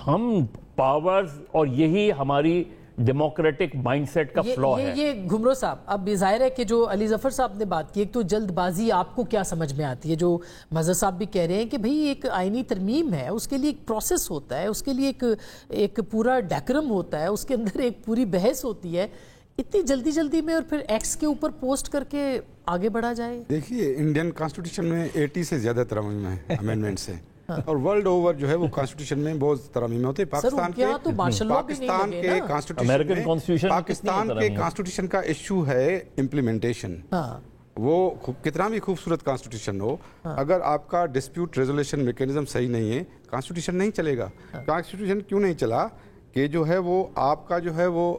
Speaker 1: ہم پاورز، اور یہی ہماری ڈیموکریٹک مائنڈ سیٹ کا فلو ہے۔
Speaker 2: یہ گھمرو صاحب، اب ظاہر ہے کہ جو علی ظفر صاحب نے بات کی، ایک تو جلد بازی آپ کو کیا سمجھ میں آتی ہے، جو مظہر صاحب بھی کہہ رہے ہیں کہ بھئی ایک آئینی ترمیم ہے، اس کے لیے ایک پروسیس ہوتا ہے، اس کے لیے ایک پورا ڈیکرم ہوتا ہے، اس کے اندر ایک پوری بحث ہوتی ہے، اتنی جلدی میں اور پھر ایکس کے اوپر پوسٹ کر کے آگے بڑھا جائے۔
Speaker 3: دیکھیے انڈین کانسٹیٹیوشن میں 80 سے زیادہ ترامیم ہیں امینڈمنٹ سے، اور ورلڈ اوور جو ہے وہ کانسٹیٹیوشن میں بہت ترامیم ہوتے ہیں۔ پاکستان کے کانسٹیٹیوشن کا ایشو ہے امپلیمنٹیشن۔ وہ کتنا بھی خوبصورت کانسٹیٹیوشن ہو، اگر آپ کا ڈسپیوٹ ریزولوشن میکینزم صحیح نہیں ہے، کانسٹیٹیوشن نہیں چلے گا۔ کانسٹیٹیوشن کیوں نہیں چلا کہ جو ہے وہ آپ کا جو ہے وہ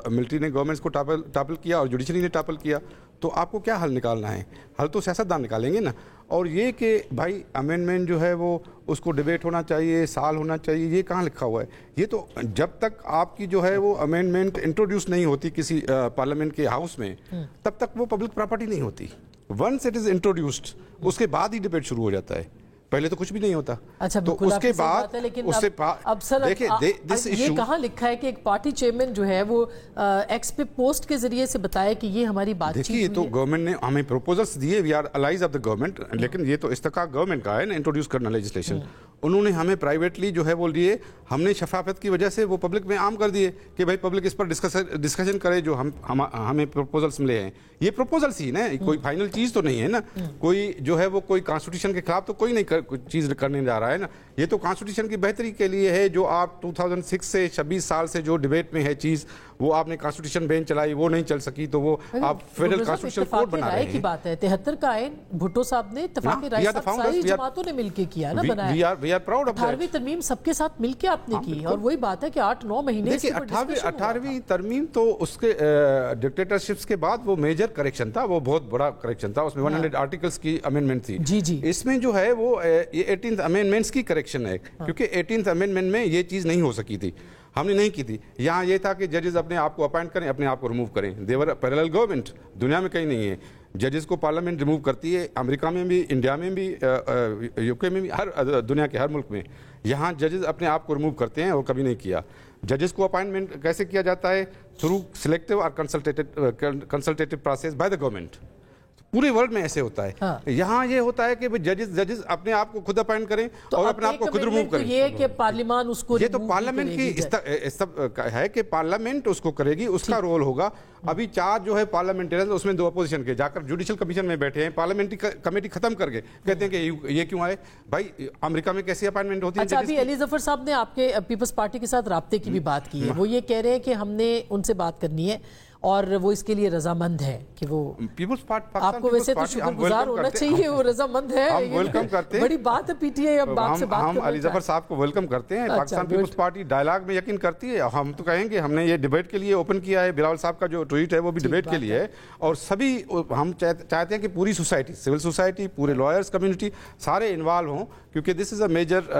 Speaker 3: ملٹری نے گورنمنٹس کو ٹاپل کیا اور جوڈیشری نے ٹاپل کیا، تو آپ کو کیا حل نکالنا ہے؟ حل تو سیاستدان نکالیں گے نا۔ اور یہ کہ بھائی امینڈمنٹ جو ہے وہ اس کو ڈیبیٹ ہونا چاہیے، سال ہونا چاہیے، یہ کہاں لکھا ہوا ہے؟ یہ تو جب تک آپ کی جو ہے وہ امینڈمنٹ انٹروڈیوس نہیں ہوتی کسی پارلیمنٹ کے ہاؤس میں، تب تک وہ پبلک پراپرٹی نہیں ہوتی۔ ونس اٹ از انٹروڈیوسڈ، اس کے بعد ہی ڈیبیٹ شروع ہو جاتا ہے، پہلے تو کچھ بھی نہیں ہوتا۔
Speaker 2: اچھا،
Speaker 3: تو اس کے بعد
Speaker 2: اب سر یہ کہاں لکھا ہے کہ ایک پارٹی چیئرمین جو ہے وہ ایکس پہ پوسٹ کے ذریعے سے بتایا کہ یہ ہماری بات چیت ہوئی ہے؟
Speaker 3: دیکھیے، تو گورنمنٹ نے ہمیں پروپوزلز دیے، we are allies of the government, لیکن یہ تو استحقاق گورنمنٹ کا ہے نا انٹروڈیوس کرنا لیجسلیشن۔ انہوں نے ہمیں پرائیویٹلی جو ہے وہ لیے، ہم نے شفافیت کی وجہ سے وہ پبلک میں عام کر دیے کہ بھائی پبلک اس پر ڈسکشن کرے جو ہمیں پروپوزلس ملے ہیں. یہ پروپوزلس ہی نا, کوئی فائنل چیز تو نہیں ہے نا, کوئی جو ہے وہ کوئی کانسٹیٹیوشن کے خلاف تو کوئی نہیں چیز کرنے جا رہا ہے نا. یہ تو کانسٹیٹیوشن کی بہتری کے لیے ہے. جو آپ 2006 سے 26 سال سے جو ڈبیٹ میں ہے چیز, وہ آپ نے کانسٹیٹیوشن بینچ چلائی, وہ نہیں چل سکی, تو وہ آپ فیڈرل کانسٹیٹیوشن کوڈ بنا رہے ہیں.
Speaker 2: کی بات ہے 73 کا آئین بھٹو صاحب نے اتفاق رائے ساری جماعتوں نے مل کے کیا نا, بنایا. 18ویں ترمیم سب کے ساتھ مل کے آپ نے کی, اور وہی بات ہے کہ 8-9 مہینے.
Speaker 3: دیکھیں 18ویں ترمیم تو اس کے ڈکٹیٹرشپس کے بعد وہ میجر کریکشن تھا, وہ بہت بڑا کریکشن تھا. اس میں 100 آرٹیکلز کی امینڈمنٹ تھی.
Speaker 2: جی
Speaker 3: اس میں جو ہے وہ 18th امینڈمنٹس کی کریکشن ہے, کیونکہ 18th امینڈمنٹ میں یہ چیز نہیں ہو سکی تھی, ہم نے نہیں کی تھی. یہاں یہ تھا کہ ججز اپنے آپ کو اپائنٹ کریں, اپنے آپ کو ریموو کریں. دیور پیرالل گورنمنٹ, دنیا میں کہیں نہیں ہے. ججز کو پارلیمنٹ ریموو کرتی ہے, امریکہ میں بھی, انڈیا میں بھی, یو کے میں بھی, ہر دنیا کے ہر ملک میں. یہاں ججز اپنے آپ کو ریموو کرتے ہیں, وہ کبھی نہیں کیا. ججز کو اپائنٹمنٹ کیسے کیا جاتا ہے؟ تھرو سلیکٹیو اور consultative process by the government. پورے ورلڈ میں ایسے ہوتا ہے. یہاں یہ ہوتا ہے کہ ججز اپنے آپ کو خود اپائنٹ کریں اور اپنے آپ کو خود ریموو کریں.
Speaker 2: یہ کہ پارلیمان اس کو,
Speaker 3: یہ تو پارلیمنٹ کی ہے کہ پارلیمنٹ اس کو کرے گی, اس کا رول ہوگا. ابھی 4 جو ہے پارلیمنٹرین, اس میں 2 اپوزیشن کے جا کر جوڈیشل کمیشن میں بیٹھے ہیں, پارلیمنٹری کمیٹی ختم کر کے کہتے ہیں کہ یہ کیوں آئے بھائی, امریکہ میں کیسی اپائنٹمنٹ ہوتی ہے.
Speaker 2: اچھا, ابھی علی ظفر صاحب نے آپ کے پیپلز پارٹی کے ساتھ رابطے کی بھی بات کی ہے. وہ یہ کہہ رہے ہیں کہ ہم نے ان سے بات کرنی ہے اور وہ اس کے لیے رضامند ہے کہ وہ
Speaker 3: پیپلز پارٹی.
Speaker 2: آپ کو ویسے تو شکر گزار ہونا چاہیے, وہ رضامند ہے.
Speaker 3: ہم ویلکم کرتے ہیں,
Speaker 2: بڑی بات ہے پی ٹی آئی اب آپ سے بات کرنا.
Speaker 3: ہم علی ظفر صاحب کو ویلکم کرتے ہیں. پاکستان پیپلز پارٹی ڈائلاگ میں یقین کرتی ہے. ہم تو کہیں گے ہم نے یہ ڈیبیٹ کے لیے اوپن کیا ہے. بلاول صاحب کا جو ٹویٹ ہے وہ بھی ڈیبیٹ کے لیے ہے. اور سبھی ہم چاہتے ہیں کہ پوری سوسائٹی, سول سوسائٹی, پورے لائرز کمیونٹی سارے انوالو ہوں, کیونکہ this is a major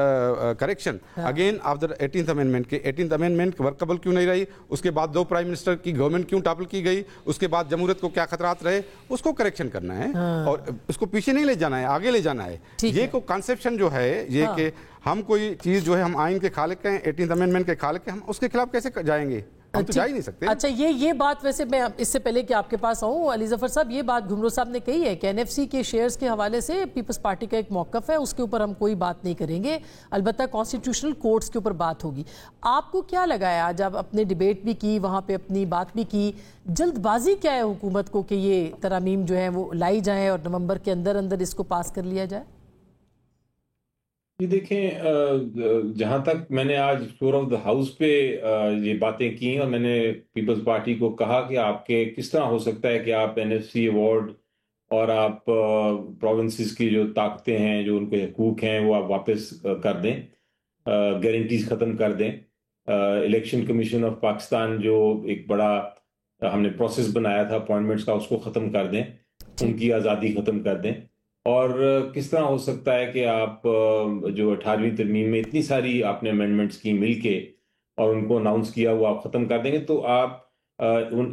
Speaker 3: correction again of the 18th amendment. کے 18th امینڈمنٹ ورکبل کیوں نہیں رہی, اس کے بعد 2 پرائم منسٹر کی گورنمنٹ کیوں ٹاپل کی گئی, اس کے بعد جمہوریت کو کیا خطرات رہے, اس کو کریکشن کرنا ہے اور اس کو پیچھے نہیں لے جانا ہے, آگے لے جانا ہے. یہ کو کنسپشن جو ہے یہ کہ ہم کوئی چیز جو ہے ہم آئین کے خالق ہیں, 18th امینڈمنٹ کے خالق ہیں, ہم اس کے خلاف کیسے جائیں گے؟ ہم تو جا ہی نہیں سکتے.
Speaker 2: اچھا, یہ بات ویسے میں اس سے پہلے کہ آپ کے پاس آؤں, علی ظفر صاحب, یہ بات گھمرو صاحب نے کہی ہے کہ این ایف سی کے شیئرز کے حوالے سے پیپلز پارٹی کا ایک موقف ہے, اس کے اوپر ہم کوئی بات نہیں کریں گے, البتہ کانسٹیٹیوشنل کورٹس کے اوپر بات ہوگی. آپ کو کیا لگا ہے آج آپ اپنے ڈیبیٹ بھی کی, وہاں پہ اپنی بات بھی کی, جلد بازی کیا ہے حکومت کو کہ یہ ترامیم جو ہیں وہ لائی جائیں اور نومبر کے اندر اس کو پاس کر لیا جائے؟
Speaker 6: یہ دیکھیں, جہاں تک میں نے آج فلور آف دا ہاؤس پہ یہ باتیں کی, اور میں نے پیپلز پارٹی کو کہا کہ آپ کے کس طرح ہو سکتا ہے کہ آپ این ایف سی ایوارڈ اور آپ پروونسز کی جو طاقتیں ہیں, جو ان کے حقوق ہیں, وہ آپ واپس کر دیں, گارنٹیز ختم کر دیں. الیکشن کمیشن آف پاکستان جو ایک بڑا ہم نے پروسیس بنایا تھا اپوائنٹمنٹس کا, اس کو ختم کر دیں, ان کی آزادی ختم کر دیں. اور کس طرح ہو سکتا ہے کہ آپ جو 18ویں ترمیم میں اتنی ساری آپ نے امینڈمنٹس کی مل کے اور ان کو اناؤنس کیا وہ آپ ختم کر دیں گے؟ تو آپ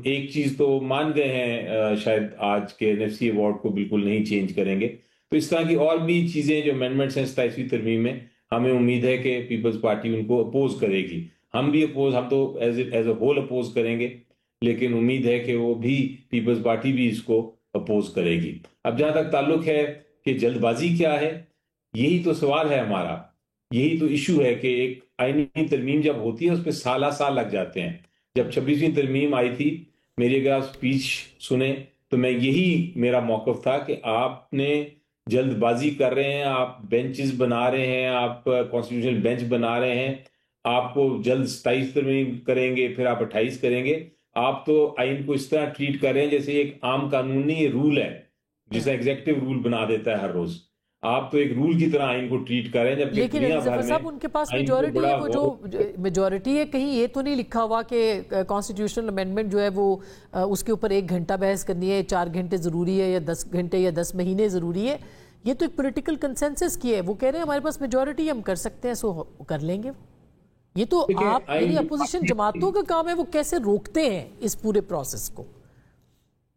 Speaker 6: ایک چیز تو مان گئے ہیں شاید آج کے این ایف سی ایوارڈ کو بالکل نہیں چینج کریں گے. تو اس طرح کی اور بھی چیزیں جو امینڈمنٹس ہیں 27ویں ترمیم میں, ہمیں امید ہے کہ پیپلز پارٹی ان کو اپوز کرے گی. ہم تو ایز اے ہول اپوز کریں گے, لیکن امید ہے کہ وہ بھی پیپلز پارٹی بھی اس کو اپوز کرے گی. اب جہاں تک تعلق ہے کہ جلد بازی کیا ہے, یہی تو سوال ہے ہمارا, یہی تو ایشو ہے کہ ایک آئینی ترمیم جب ہوتی ہے اس پہ سال لگ جاتے ہیں. جب 26ویں ترمیم آئی تھی, میری اگر آپ اسپیچ سنیں تو میں یہی میرا موقف تھا کہ آپ نے جلد بازی کر رہے ہیں, آپ بینچز بنا رہے ہیں, آپ کانسٹیٹیوشنل بینچ بنا رہے ہیں, آپ کو جلد 27 ترمیم کریں گے, پھر آپ 28 کریں گے. آپ تو آئین کو اس طرح ٹریٹ کر رہے ہیں جیسے ایک عام قانون نہیں, یہ رول ہے جسے ایگزیکٹو رول بنا دیتا ہے ہر روز. آپ تو ایک رول کی طرح آئین کو ٹریٹ کر رہے ہیں, جبکہ
Speaker 2: لیکن ظفر صاحب ان کے پاس میجورٹی ہے, وہ جو میجورٹی ہے, کہیں یہ تو نہیں لکھا ہوا کہ کانسٹیٹیوشنل امینڈمنٹ جو ہے وہ اس کے اوپر 1 گھنٹہ بحث کرنی ہے, 4 گھنٹے ضروری ہے, یا 10 گھنٹے یا 10 مہینے ضروری ہے. یہ تو ایک پولیٹیکل کنسنسس کی ہے. وہ کہہ رہے ہیں ہمارے پاس میجورٹی, ہم کر سکتے ہیں, سو کر لیں گے. یہ تو آپ میری اپوزیشن جماعتوں کا کام ہے, وہ کیسے روکتے ہیں اس پورے پروسیس کو؟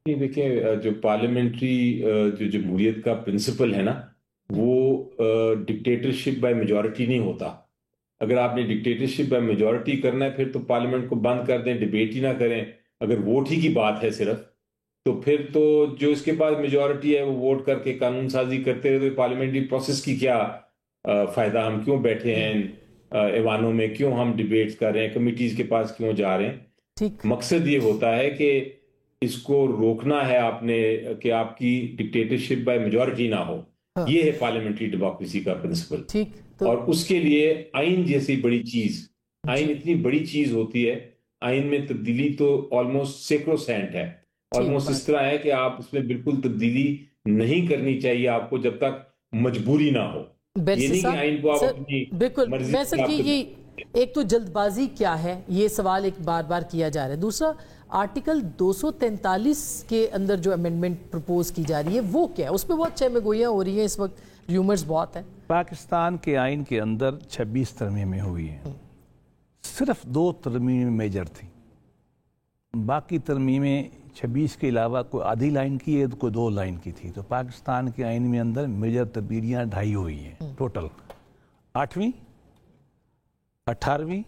Speaker 6: دیکھیں, جو پارلیمنٹری جو جمہوریت کا پرنسپل ہے نا, وہ ڈکٹیٹرشپ بائی میجورٹی نہیں ہوتا. اگر آپ نے ڈکٹیٹرشپ بائی میجورٹی کرنا ہے پھر تو پارلیمنٹ کو بند کر دیں, ڈیبیٹ ہی نہ کریں. اگر ووٹ ہی کی بات ہے صرف, تو پھر تو جو اس کے پاس میجورٹی ہے وہ ووٹ کر کے قانون سازی کرتے رہے, تو پارلیمنٹری پروسیس کی کیا فائدہ؟ ہم کیوں بیٹھے ہیں ایوانوں میں, کیوں ہم ڈیبیٹس کر رہے ہیں, کمیٹیز کے پاس کیوں جا رہے ہیں.
Speaker 2: ٹھیک,
Speaker 6: مقصد یہ ہوتا ہے کہ اس کو روکنا ہے آپ نے کہ آپ کی ڈکٹیٹرشپ بائی میجورٹی نہ ہو. یہ ہے پارلیمنٹری ڈیموکریسی کا پرنسپل.
Speaker 2: ٹھیک,
Speaker 6: اور اس کے لیے آئین جیسی بڑی چیز, آئین اتنی بڑی چیز ہوتی ہے, آئین میں تبدیلی تو آلموسٹ سیکروسینٹ ہے, آلموسٹ اس طرح ہے کہ آپ اس میں بالکل تبدیلی نہیں کرنی چاہیے آپ کو جب تک مجبوری نہ ہو. یہ نہیں کہ آئین کو آپ اپنی
Speaker 2: بالکل.
Speaker 6: مرضی
Speaker 2: میں سر یہ ایک تو جلد بازی کیا ہے, یہ سوال ایک بار بار کیا جا رہا ہے. دوسرا, آرٹیکل 243 کے اندر جو امینڈمنٹ پروپوز کی جا رہی ہے وہ کیا ہے؟ اس پہ بہت چہ میں گوئیاں ہو رہی ہیں اس وقت, ریومرز بہت ہیں.
Speaker 5: پاکستان کے آئین کے اندر 26 ترمیمیں ہوئی ہیں, صرف 2 ترمیمیں میجر تھیں, باقی ترمیمیں 26 کے علاوہ کوئی آدھی لائن کی ہے, کوئی 2 لائن کی تھی. تو پاکستان کے آئین میں اندر میجر تبدیلیاں 2.5 ہوئی ہیں ٹوٹل, 8ویں 18ویں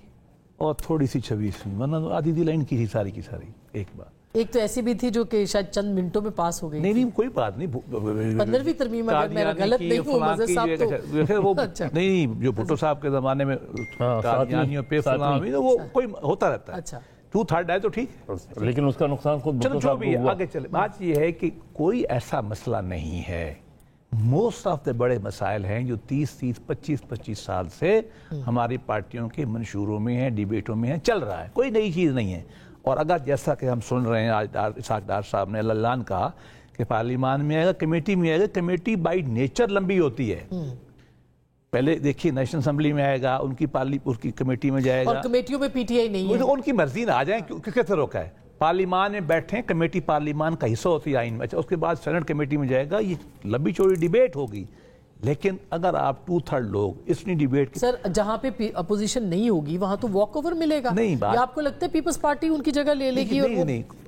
Speaker 5: اور تھوڑی سی 26ویں, ورنہ آدھی لائن کی تھی ساری کی ساری ایک بار.
Speaker 2: ایک تو ایسی بھی تھی جو کہ شاید چند منٹوں میں پاس ہو گئی.
Speaker 5: نہیں کوئی بات نہیں,
Speaker 2: 15ویں ترمیم اگر میں غلط نہیں ہوں مظہر صاحب تو
Speaker 5: وہ نہیں, جو بھٹو صاحب کے زمانے میں قادیانیوں پہ فلاں وہ کوئی ہوتا رہتا ہے. اچھا 2/3 ہے تو ٹھیک,
Speaker 1: لیکن اس کا نقصان خود
Speaker 5: چلو جو بھی آگے چلے. بات یہ ہے کہ کوئی ایسا مسئلہ نہیں ہے, موسٹ آف دا بڑے مسائل ہیں جو 25 سال سے ہماری پارٹیوں کے منشوروں میں ہیں, ڈیبیٹوں میں ہیں, چل رہا ہے, کوئی نئی چیز نہیں ہے. اور اگر جیسا کہ ہم سن رہے ہیں آج اسحاق ڈار صاحب نے اللہ کہا کہ پارلیمان میں آئے گا, کمیٹی میں آئے گا, کمیٹی بائی نیچر لمبی ہوتی ہے. پہلے دیکھیے نیشنل اسمبلی میں آئے گا, ان کی کمیٹی میں جائے گا,
Speaker 2: اور کمیٹیوں میں پی ٹی آئی نہیں ہے,
Speaker 5: ان کی مرضی نہ آ جائیں, کس سے روکا ہے. پارلیمان میں بیٹھیں, کمیٹی پارلیمان کا حصہ ہوتی ہے آئین میں. اچھا اس کے بعد سینٹ کمیٹی میں جائے گا, یہ لمبی چوڑی ڈیبیٹ ہوگی. لیکن اگر آپ 2/3 لوگ اتنی ڈیبیٹ,
Speaker 2: سر جہاں پہ اپوزیشن نہیں ہوگی وہاں تو واک اوور ملے گا.
Speaker 5: نہیں,
Speaker 2: یا آپ کو لگتا ہے پیپلز پارٹی ان کی جگہ لے لے گی اور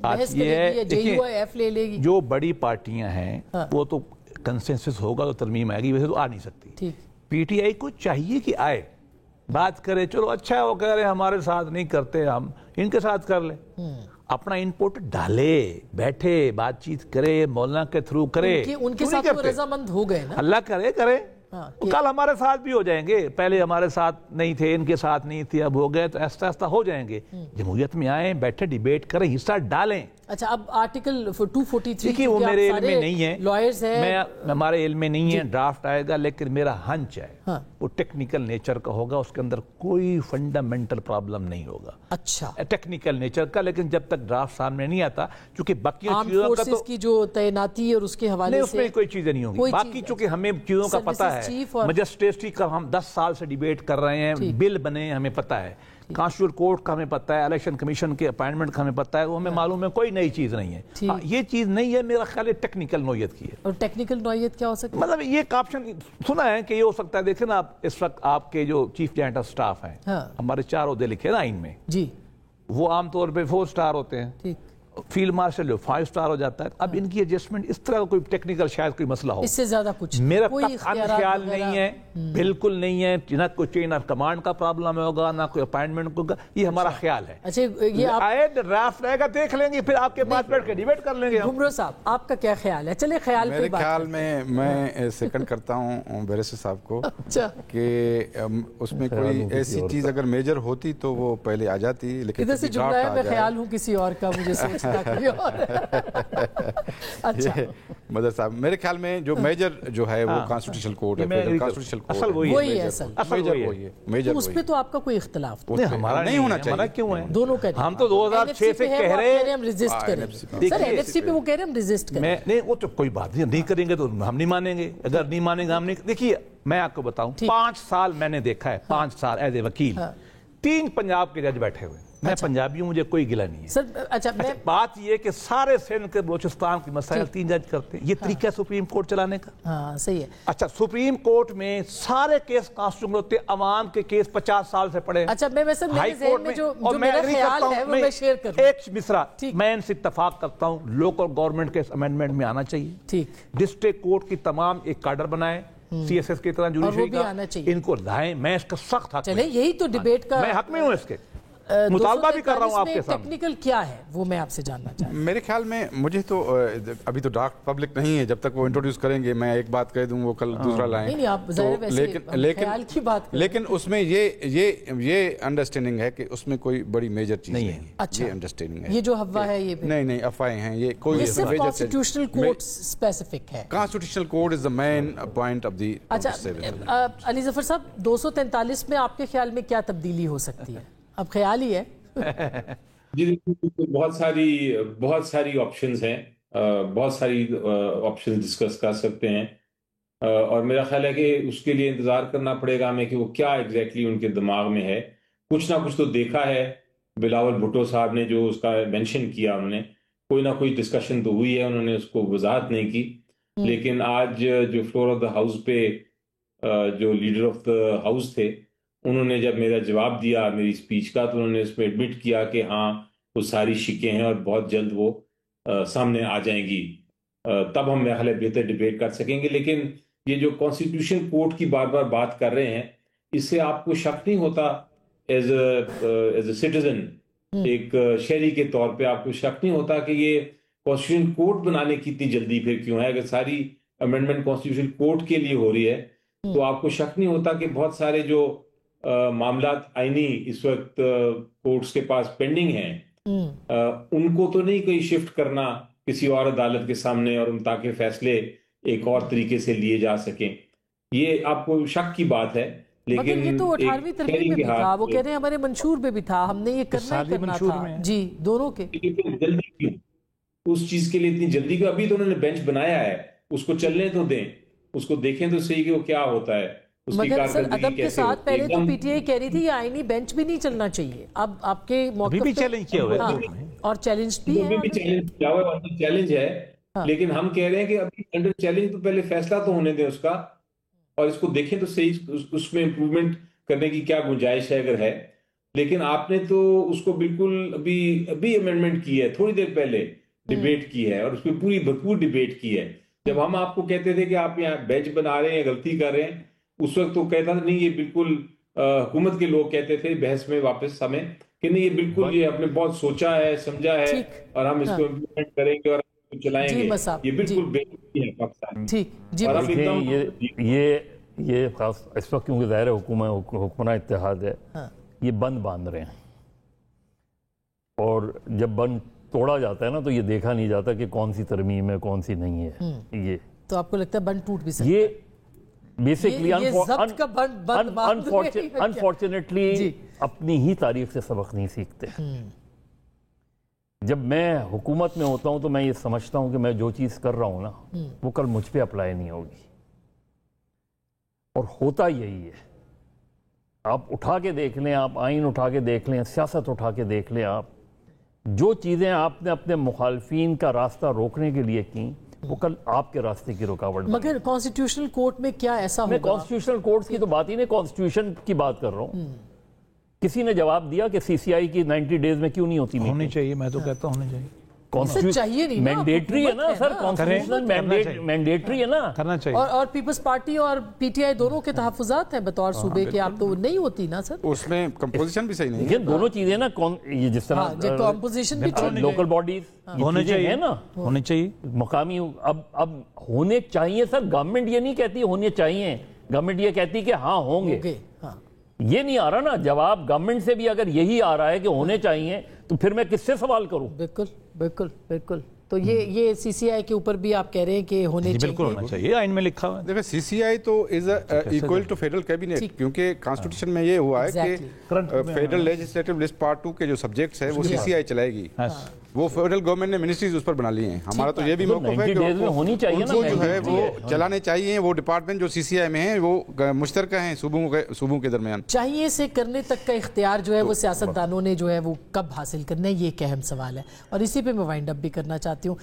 Speaker 2: بحث کرے گی, یا جے یو آئی ایف لے لے گی؟
Speaker 5: جو بڑی پارٹیاں ہیں وہ تو کنسنسس ہوگا تو ترمیم آئے گی, ویسے تو آ نہیں سکتی. پی ٹی آئی کو چاہیے کہ آئے, بات کرے, چلو اچھا وہ کہہ رہے ہمارے ساتھ نہیں کرتے, ہم ان کے ساتھ کر لیں, اپنا انپوٹ ڈالے, بیٹھے بات چیت کرے, مولانا کے تھرو کرے.
Speaker 2: ان کے ساتھ وہ رضامند ہو گئے نا,
Speaker 5: اللہ کرے کل ہمارے ساتھ بھی ہو جائیں گے. پہلے ہمارے ساتھ نہیں تھے, ان کے ساتھ نہیں تھے, اب ہو گئے, تو آہستہ آہستہ ہو جائیں گے. جمہوریت میں آئیں, بیٹھے ڈیبیٹ کریں, حصہ ڈالیں.
Speaker 2: اچھا اب آرٹیکل 243
Speaker 5: دیکھیے وہ میرے علم میں نہیں ہے,
Speaker 2: لائرز ہیں,
Speaker 5: ہمارے علم میں نہیں ہے, ڈرافٹ آئے گا, لیکن میرا ہنچ ہے وہ ٹیکنیکل نیچر کا ہوگا, اس کے اندر کوئی فنڈامنٹل پرابلم نہیں ہوگا.
Speaker 2: اچھا
Speaker 5: ٹیکنیکل نیچر کا, لیکن جب تک ڈرافٹ سامنے نہیں آتا, چونکہ باقی
Speaker 2: چیزوں کا تو کی جو تعیناتی اور اس کے حوالے سے
Speaker 5: اس میں کوئی چیزیں نہیں ہوگی. باقی چونکہ ہمیں چیزوں کا پتہ ہے, مجسٹریٹری کا ہم 10 سال سے ڈیبیٹ کر رہے ہیں, بل بنے ہمیں پتہ ہے, کانسٹیٹیوشنل کورٹ کا ہمیں پتہ ہے, الیکشن کمیشن کے اپائنٹمنٹ کا ہمیں پتہ ہے, وہ ہمیں معلوم ہے, کوئی نئی چیز نہیں ہے. یہ چیز نہیں ہے, میرا خیال ہے ٹیکنیکل نوعیت کی ہے.
Speaker 2: اور ٹیکنیکل نوعیت کیا ہو سکتا ہے؟
Speaker 5: مطلب یہ ایک آپشن سنا ہے کہ یہ ہو سکتا ہے. دیکھیں نا آپ اس وقت آپ کے جو چیف جائنٹ آف سٹاف ہیں, ہمارے 4 عہدے لکھے نا آئین میں,
Speaker 2: جی
Speaker 5: وہ عام طور پہ 4 سٹار ہوتے ہیں, فیلڈ مارشل جو 5 سٹار ہو جاتا ہے. اب ان کی ایڈجسٹمنٹ اس طرح کا کوئی ٹیکنیکل شاید کوئی مسئلہ ہو,
Speaker 2: اس سے زیادہ کچھ
Speaker 5: میرا خیال نہیں ہے, بالکل نہیں ہے. نہ کوئی چین آف کمانڈ کا پرابلم ہوگا, نہ کوئی اپائنٹمنٹ ہوگا, یہ ہمارا خیال ہے.
Speaker 2: اچھا یہ
Speaker 5: آئے ڈرافٹ رہے گا, دیکھ لیں گے, پھر آپ کے پاس بیٹھ کے ڈیبیٹ کر لیں گے.
Speaker 2: گھمرو صاحب آپ کا کیا خیال ہے؟ چلے خیال
Speaker 3: میرے خیال میں سیکنڈ کرتا ہوں بیرسٹر صاحب کو کہ اس میں کوئی ایسی چیز اگر میجر ہوتی تو وہ پہلے آ جاتی, لیکن
Speaker 2: ادھر سے جملہ ہے میں خیال ہوں کسی اور کا, مجھے سوچنا کوئی اور. اچھا
Speaker 3: مدر صاحب میرے خیال میں جو میجر جو ہے وہ کانسٹیٹیوشنل کورٹ ہے, کانسٹیٹیوشنل کورٹ
Speaker 5: اصل وہی ہے,
Speaker 3: میجر
Speaker 2: اس پہ تو آپ کا کوئی اختلاف
Speaker 5: ہمارا نہیں ہونا چاہیے. کیوں ہے؟
Speaker 2: دونوں کا
Speaker 5: ہم تو 2006 سے کہہ رہے ہیں
Speaker 2: ہم ریزسٹ کریں. سر این ایف سی پہ وہ کہہ رہے ہیں ہم ریزسٹ کریں.
Speaker 5: نہیں وہ تو کوئی بات نہیں کریں گے تو ہم نہیں مانیں گے, اگر نہیں مانیں گے ہم نہیں. دیکھیے میں آپ کو بتاؤں, 5 سال میں نے دیکھا ہے, 5 سال ایز اے وکیل, 3 پنجاب کے جج بیٹھے ہوئے. میں پنجابی ہوں, مجھے کوئی گلہ نہیں ہے.
Speaker 2: سر اچھا
Speaker 5: بات یہ کہ سارے سندھ کے بلوچستان کے مسائل 3 جج کرتے ہیں. یہ طریقہ ہے سپریم کورٹ چلانے کا.
Speaker 2: ہاں صحیح ہے.
Speaker 5: اچھا سپریم کورٹ میں سارے کیس کانسٹیٹیوشنل ہوتے ہیں, عوام کے کیس 50 سال سے پڑے.
Speaker 2: اچھا میں ویسے میرے ذہن میں جو میرا خیال ہے وہ میں شیئر کروں.
Speaker 5: ایک مصرع میں ان سے اتفاق کرتا ہوں, لوکل گورنمنٹ کے امینڈمنٹ میں آنا چاہیے.
Speaker 2: ٹھیک,
Speaker 5: ڈسٹرکٹ کورٹ کی تمام ایک کارڈر بنائے, سی ایس ایس کی طرح جوڈیشری کا, ان کو لائیں. میں اس کا سخت حق,
Speaker 2: چلے یہی تو ڈیبیٹ کا
Speaker 5: میں حق میں ہوں اس کے. مطالبہ بھی کر رہا ہوں آپ کے سامنے.
Speaker 2: ٹیکنیکل کیا ہے وہ میں آپ سے جاننا چاہتا ہوں.
Speaker 3: میرے خیال میں مجھے تو ابھی تو ڈرافٹ پبلک نہیں ہے، جب تک وہ انٹروڈیوس کریں گے میں ایک بات کہہ دوں وہ کل دوسرا لائیں.
Speaker 2: نہیں آپ ظاہر ویسے خیال کی بات کریں.
Speaker 3: لیکن اس میں یہ انڈرسٹینڈنگ ہے کہ اس میں کوئی بڑی میجر چیز نہیں ہے.
Speaker 2: اچھا
Speaker 3: یہ انڈرسٹینڈنگ ہے.
Speaker 2: یہ جو افواہ ہے یہ
Speaker 3: نہیں افواہیں ہیں، یہ کوئی
Speaker 2: صرف کانسٹیٹیوشنل کوڈ اسپیسیفک ہے.
Speaker 3: Constitutional code is the main point of the.
Speaker 2: اچھا علی ظفر صاحب 243 میں آپ کے خیال میں کیا تبدیلی ہو سکتی ہے؟ اب خیال ہی ہے.
Speaker 6: جی بہت ساری آپشنز ہیں، بہت ساری آپشنز ڈسکس کر سکتے ہیں، اور میرا خیال ہے کہ اس کے لیے انتظار کرنا پڑے گا ہمیں کہ وہ کیا ایگزیکٹلی ان کے دماغ میں ہے. کچھ نہ کچھ تو دیکھا ہے بلاول بھٹو صاحب نے جو اس کا مینشن کیا، انہوں نے کوئی نہ کوئی ڈسکشن تو ہوئی ہے، انہوں نے اس کو وضاحت نہیں کی. لیکن آج جو فلور آف دا ہاؤس پہ جو لیڈر آف دا ہاؤس تھے انہوں نے جب میرا جواب دیا میری اسپیچ کا، تو انہوں نے اس میں ایڈمٹ کیا کہ ہاں وہ ساری شکیں ہیں اور بہت جلد وہ سامنے آ جائیں گی، تب ہم میرا بہتر ڈبیٹ کر سکیں گے. لیکن یہ جو کانسٹیٹیوشن کورٹ کی بار بار بات کر رہے ہیں، اس سے آپ کو شک نہیں ہوتا ایز اے سٹیزن، ایک شہری کے طور پہ آپ کو شک نہیں ہوتا کہ یہ کانسٹیٹیوشن کورٹ بنانے کی اتنی جلدی پھر کیوں ہے؟ اگر ساری امینڈمنٹ کانسٹیٹیوشن کورٹ کے لیے ہو رہی ہے تو آپ کو شک نہیں ہوتا کہ بہت سارے جو معاملات آئینی اس وقت کورٹس کے پاس پینڈنگ ہیں ان کو تو نہیں کوئی شفٹ کرنا کسی اور عدالت کے سامنے، اور تاکہ فیصلے ایک اور طریقے سے لیے جا سکیں. یہ آپ کو شک کی بات ہے.
Speaker 2: لیکن یہ تو 18ویں ترمیم میں بھی تھا، وہ کہہ رہے ہیں ہمارے منشور میں بھی تھا، ہم نے یہ کرنا ہی کرنا تھا. جی دونوں کے
Speaker 6: جلدی کیوں اس چیز کے لیے اتنی جلدی کیوں؟ ابھی تو انہوں نے بینچ بنایا ہے، اس کو چلنے تو دیں، اس کو دیکھیں تو صحیح کہ وہ کیا ہوتا ہے.
Speaker 2: مگر سر ادب کے ساتھ پہلے تو پی ٹی آئی کہہ رہی تھی یہ آئینی بینچ بھی نہیں چلنا چاہیے. اب آپ کے موقف
Speaker 5: بھی چیلنج کیا ہوا ہے
Speaker 2: اور چیلنج بھی ہے،
Speaker 6: چیلنج ہے، لیکن ہم کہہ رہے ہیں کہ ابھی انڈر چیلنج تو پہلے فیصلہ تو ہونے دیں اس کا، اور اس کو دیکھیں تو صحیح اس میں امپروومنٹ کرنے کی کیا گنجائش ہے اگر ہے. لیکن آپ نے تو اس کو بالکل ابھی امینڈمنٹ کی ہے، تھوڑی دیر پہلے ڈیبیٹ کی ہے، اور اس پہ پوری بھرپور ڈیبیٹ کی ہے. جب ہم آپ کو کہتے تھے کہ آپ یہاں بینچ بنا رہے ہیں، غلطی کر رہے ہیں، اس وقت تو کہتا تھا نہیں یہ بالکل حکومت کے لوگ کہتے تھے بحث میں واپس ہمیں کہ نہیں یہ بالکل یہ ہم نے بہت سوچا ہے سمجھا ہے اور ہم اس کو امپلیمنٹ کریں گے اور چلائیں گے، یہ بالکل بہتر ہے پاکستان.
Speaker 1: یہ خاص اس وقت کیونکہ ظاہر حکمراں اتحاد ہے، یہ بند باندھ رہے ہیں، اور جب بند توڑا جاتا ہے نا تو یہ دیکھا نہیں جاتا کہ کون سی ترمیم ہے کون سی نہیں ہے. یہ
Speaker 2: تو آپ کو لگتا ہے بند ٹوٹ بھی سکتا ہے؟
Speaker 1: یہ بیسکلی انفارچونیٹلی اپنی ہی تاریخ سے سبق نہیں سیکھتے. جب میں حکومت میں ہوتا ہوں تو میں یہ سمجھتا ہوں کہ میں جو چیز کر رہا ہوں نا وہ کل مجھ پہ اپلائی نہیں ہوگی، اور ہوتا یہی ہے. آپ اٹھا کے دیکھ لیں، آپ آئین اٹھا کے دیکھ لیں، سیاست اٹھا کے دیکھ لیں، آپ جو چیزیں آپ نے اپنے مخالفین کا راستہ روکنے کے لیے کی وہ کل آپ کے راستے کی رکاوٹ.
Speaker 2: مگر کانسٹیٹیوشنل کورٹ میں کیا ایسا ہوگا؟
Speaker 1: میں کانسٹیٹیوشنل کورٹ کی تو بات ہی نہیں، کانسٹیٹیوشن کی بات کر رہا ہوں. کسی نے جواب دیا کہ سی سی آئی کی 90 ڈیز میں کیوں نہیں ہوتی؟
Speaker 5: ہونی چاہیے، میں تو کہتا ہوں ہونی چاہیے.
Speaker 2: چاہیے نہیں،
Speaker 1: مینڈیٹری ہے نا سر، کانسٹیٹیوشنل مینڈیٹری ہے نا،
Speaker 5: کرنا چاہیے.
Speaker 2: اور پیپلز پارٹی اور پی ٹی آئی دونوں کے تحفظات ہیں بطور صوبے کے، آپ تو نہیں ہوتی نا سر.
Speaker 3: اس میں کمپوزیشن بھی صحیح نہیں ہے.
Speaker 1: یہ دونوں چیزیں نا، یہ جس طرح
Speaker 2: کمپوزیشن بھی
Speaker 1: لوکل باڈیز
Speaker 5: ہونے چاہیے
Speaker 1: نا،
Speaker 5: ہونے چاہیے
Speaker 1: مقامی. اب ہونے چاہیے سر، گورنمنٹ یہ نہیں کہتی ہونے چاہیے، گورنمنٹ یہ کہتی کہ ہاں ہوں گے. یہ نہیں آ رہا نا جواب گورنمنٹ سے بھی. اگر یہی آ رہا ہے کہ ہونے چاہیے تو پھر میں کس سے سوال کروں؟
Speaker 2: بالکل بالکل بالکل. تو یہ سی سی آئی کے اوپر بھی آپ کہہ رہے ہیں کہ ہونے چاہیے.
Speaker 5: بالکل ہونا چاہیے، آئین میں لکھا ہوا ہے.
Speaker 3: دیکھیں سی سی آئی تو is equal to federal cabinet, کیونکہ کانسٹیٹیوشن میں یہ ہوا ہے کہ فیڈرل لیجسلیٹو لسٹ پارٹ 2 کے جو سبجیکٹس ہیں وہ سی سی آئی چلائے گی. وہ فیڈرل گورنمنٹ نے منسٹریز اس پر بنا لی ہیں. ہمارا تو یہ بھی موقف ہے کہ ان کو جو ہے وہ چلانے چاہیے. وہ ڈپارٹمنٹ جو سی سی آئی میں ہیں وہ مشترکہ ہیں صوبوں کے درمیان.
Speaker 2: چاہیے سے کرنے تک کا اختیار جو ہے وہ سیاست دانوں نے جو ہے وہ کب حاصل کرنا ہے، یہ ایک اہم سوال ہے، اور اسی پہ میں وائنڈ اپ بھی کرنا چاہتی ہوں.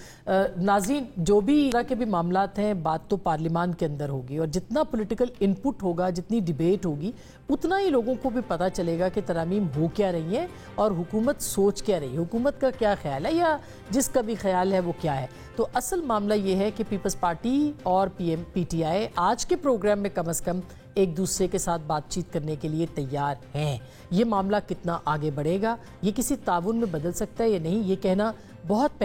Speaker 2: ناظرین، جو بھی طرح کے بھی معاملات ہیں بات تو پارلیمان کے اندر ہوگی، اور جتنا پولیٹیکل انپٹ ہوگا، جتنی ڈیبیٹ ہوگی، اتنا ہی لوگوں کو بھی پتہ چلے گا کہ ترامیم ہو کیا رہی ہیں اور حکومت سوچ کیا رہی ہے، حکومت کا کیا خیال خیال ہے یا جس کا بھی خیال ہے وہ کیا ہے. تو اصل معاملہ یہ ہے کہ پیپلز پارٹی اور پی ٹی آئی آج کے پروگرام میں کم از کم ایک دوسرے کے ساتھ بات چیت کرنے کے لیے تیار ہیں. یہ معاملہ کتنا آگے بڑھے گا, یہ کسی تعاون میں بدل سکتا ہے یا نہیں, یہ کہنا بہت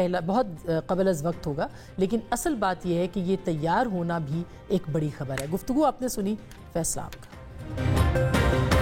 Speaker 2: قبل از وقت ہوگا. لیکن اصل بات یہ ہے کہ یہ تیار ہونا بھی ایک بڑی خبر ہے. گفتگو آپ نے سنی, فیصلہ آپ کا.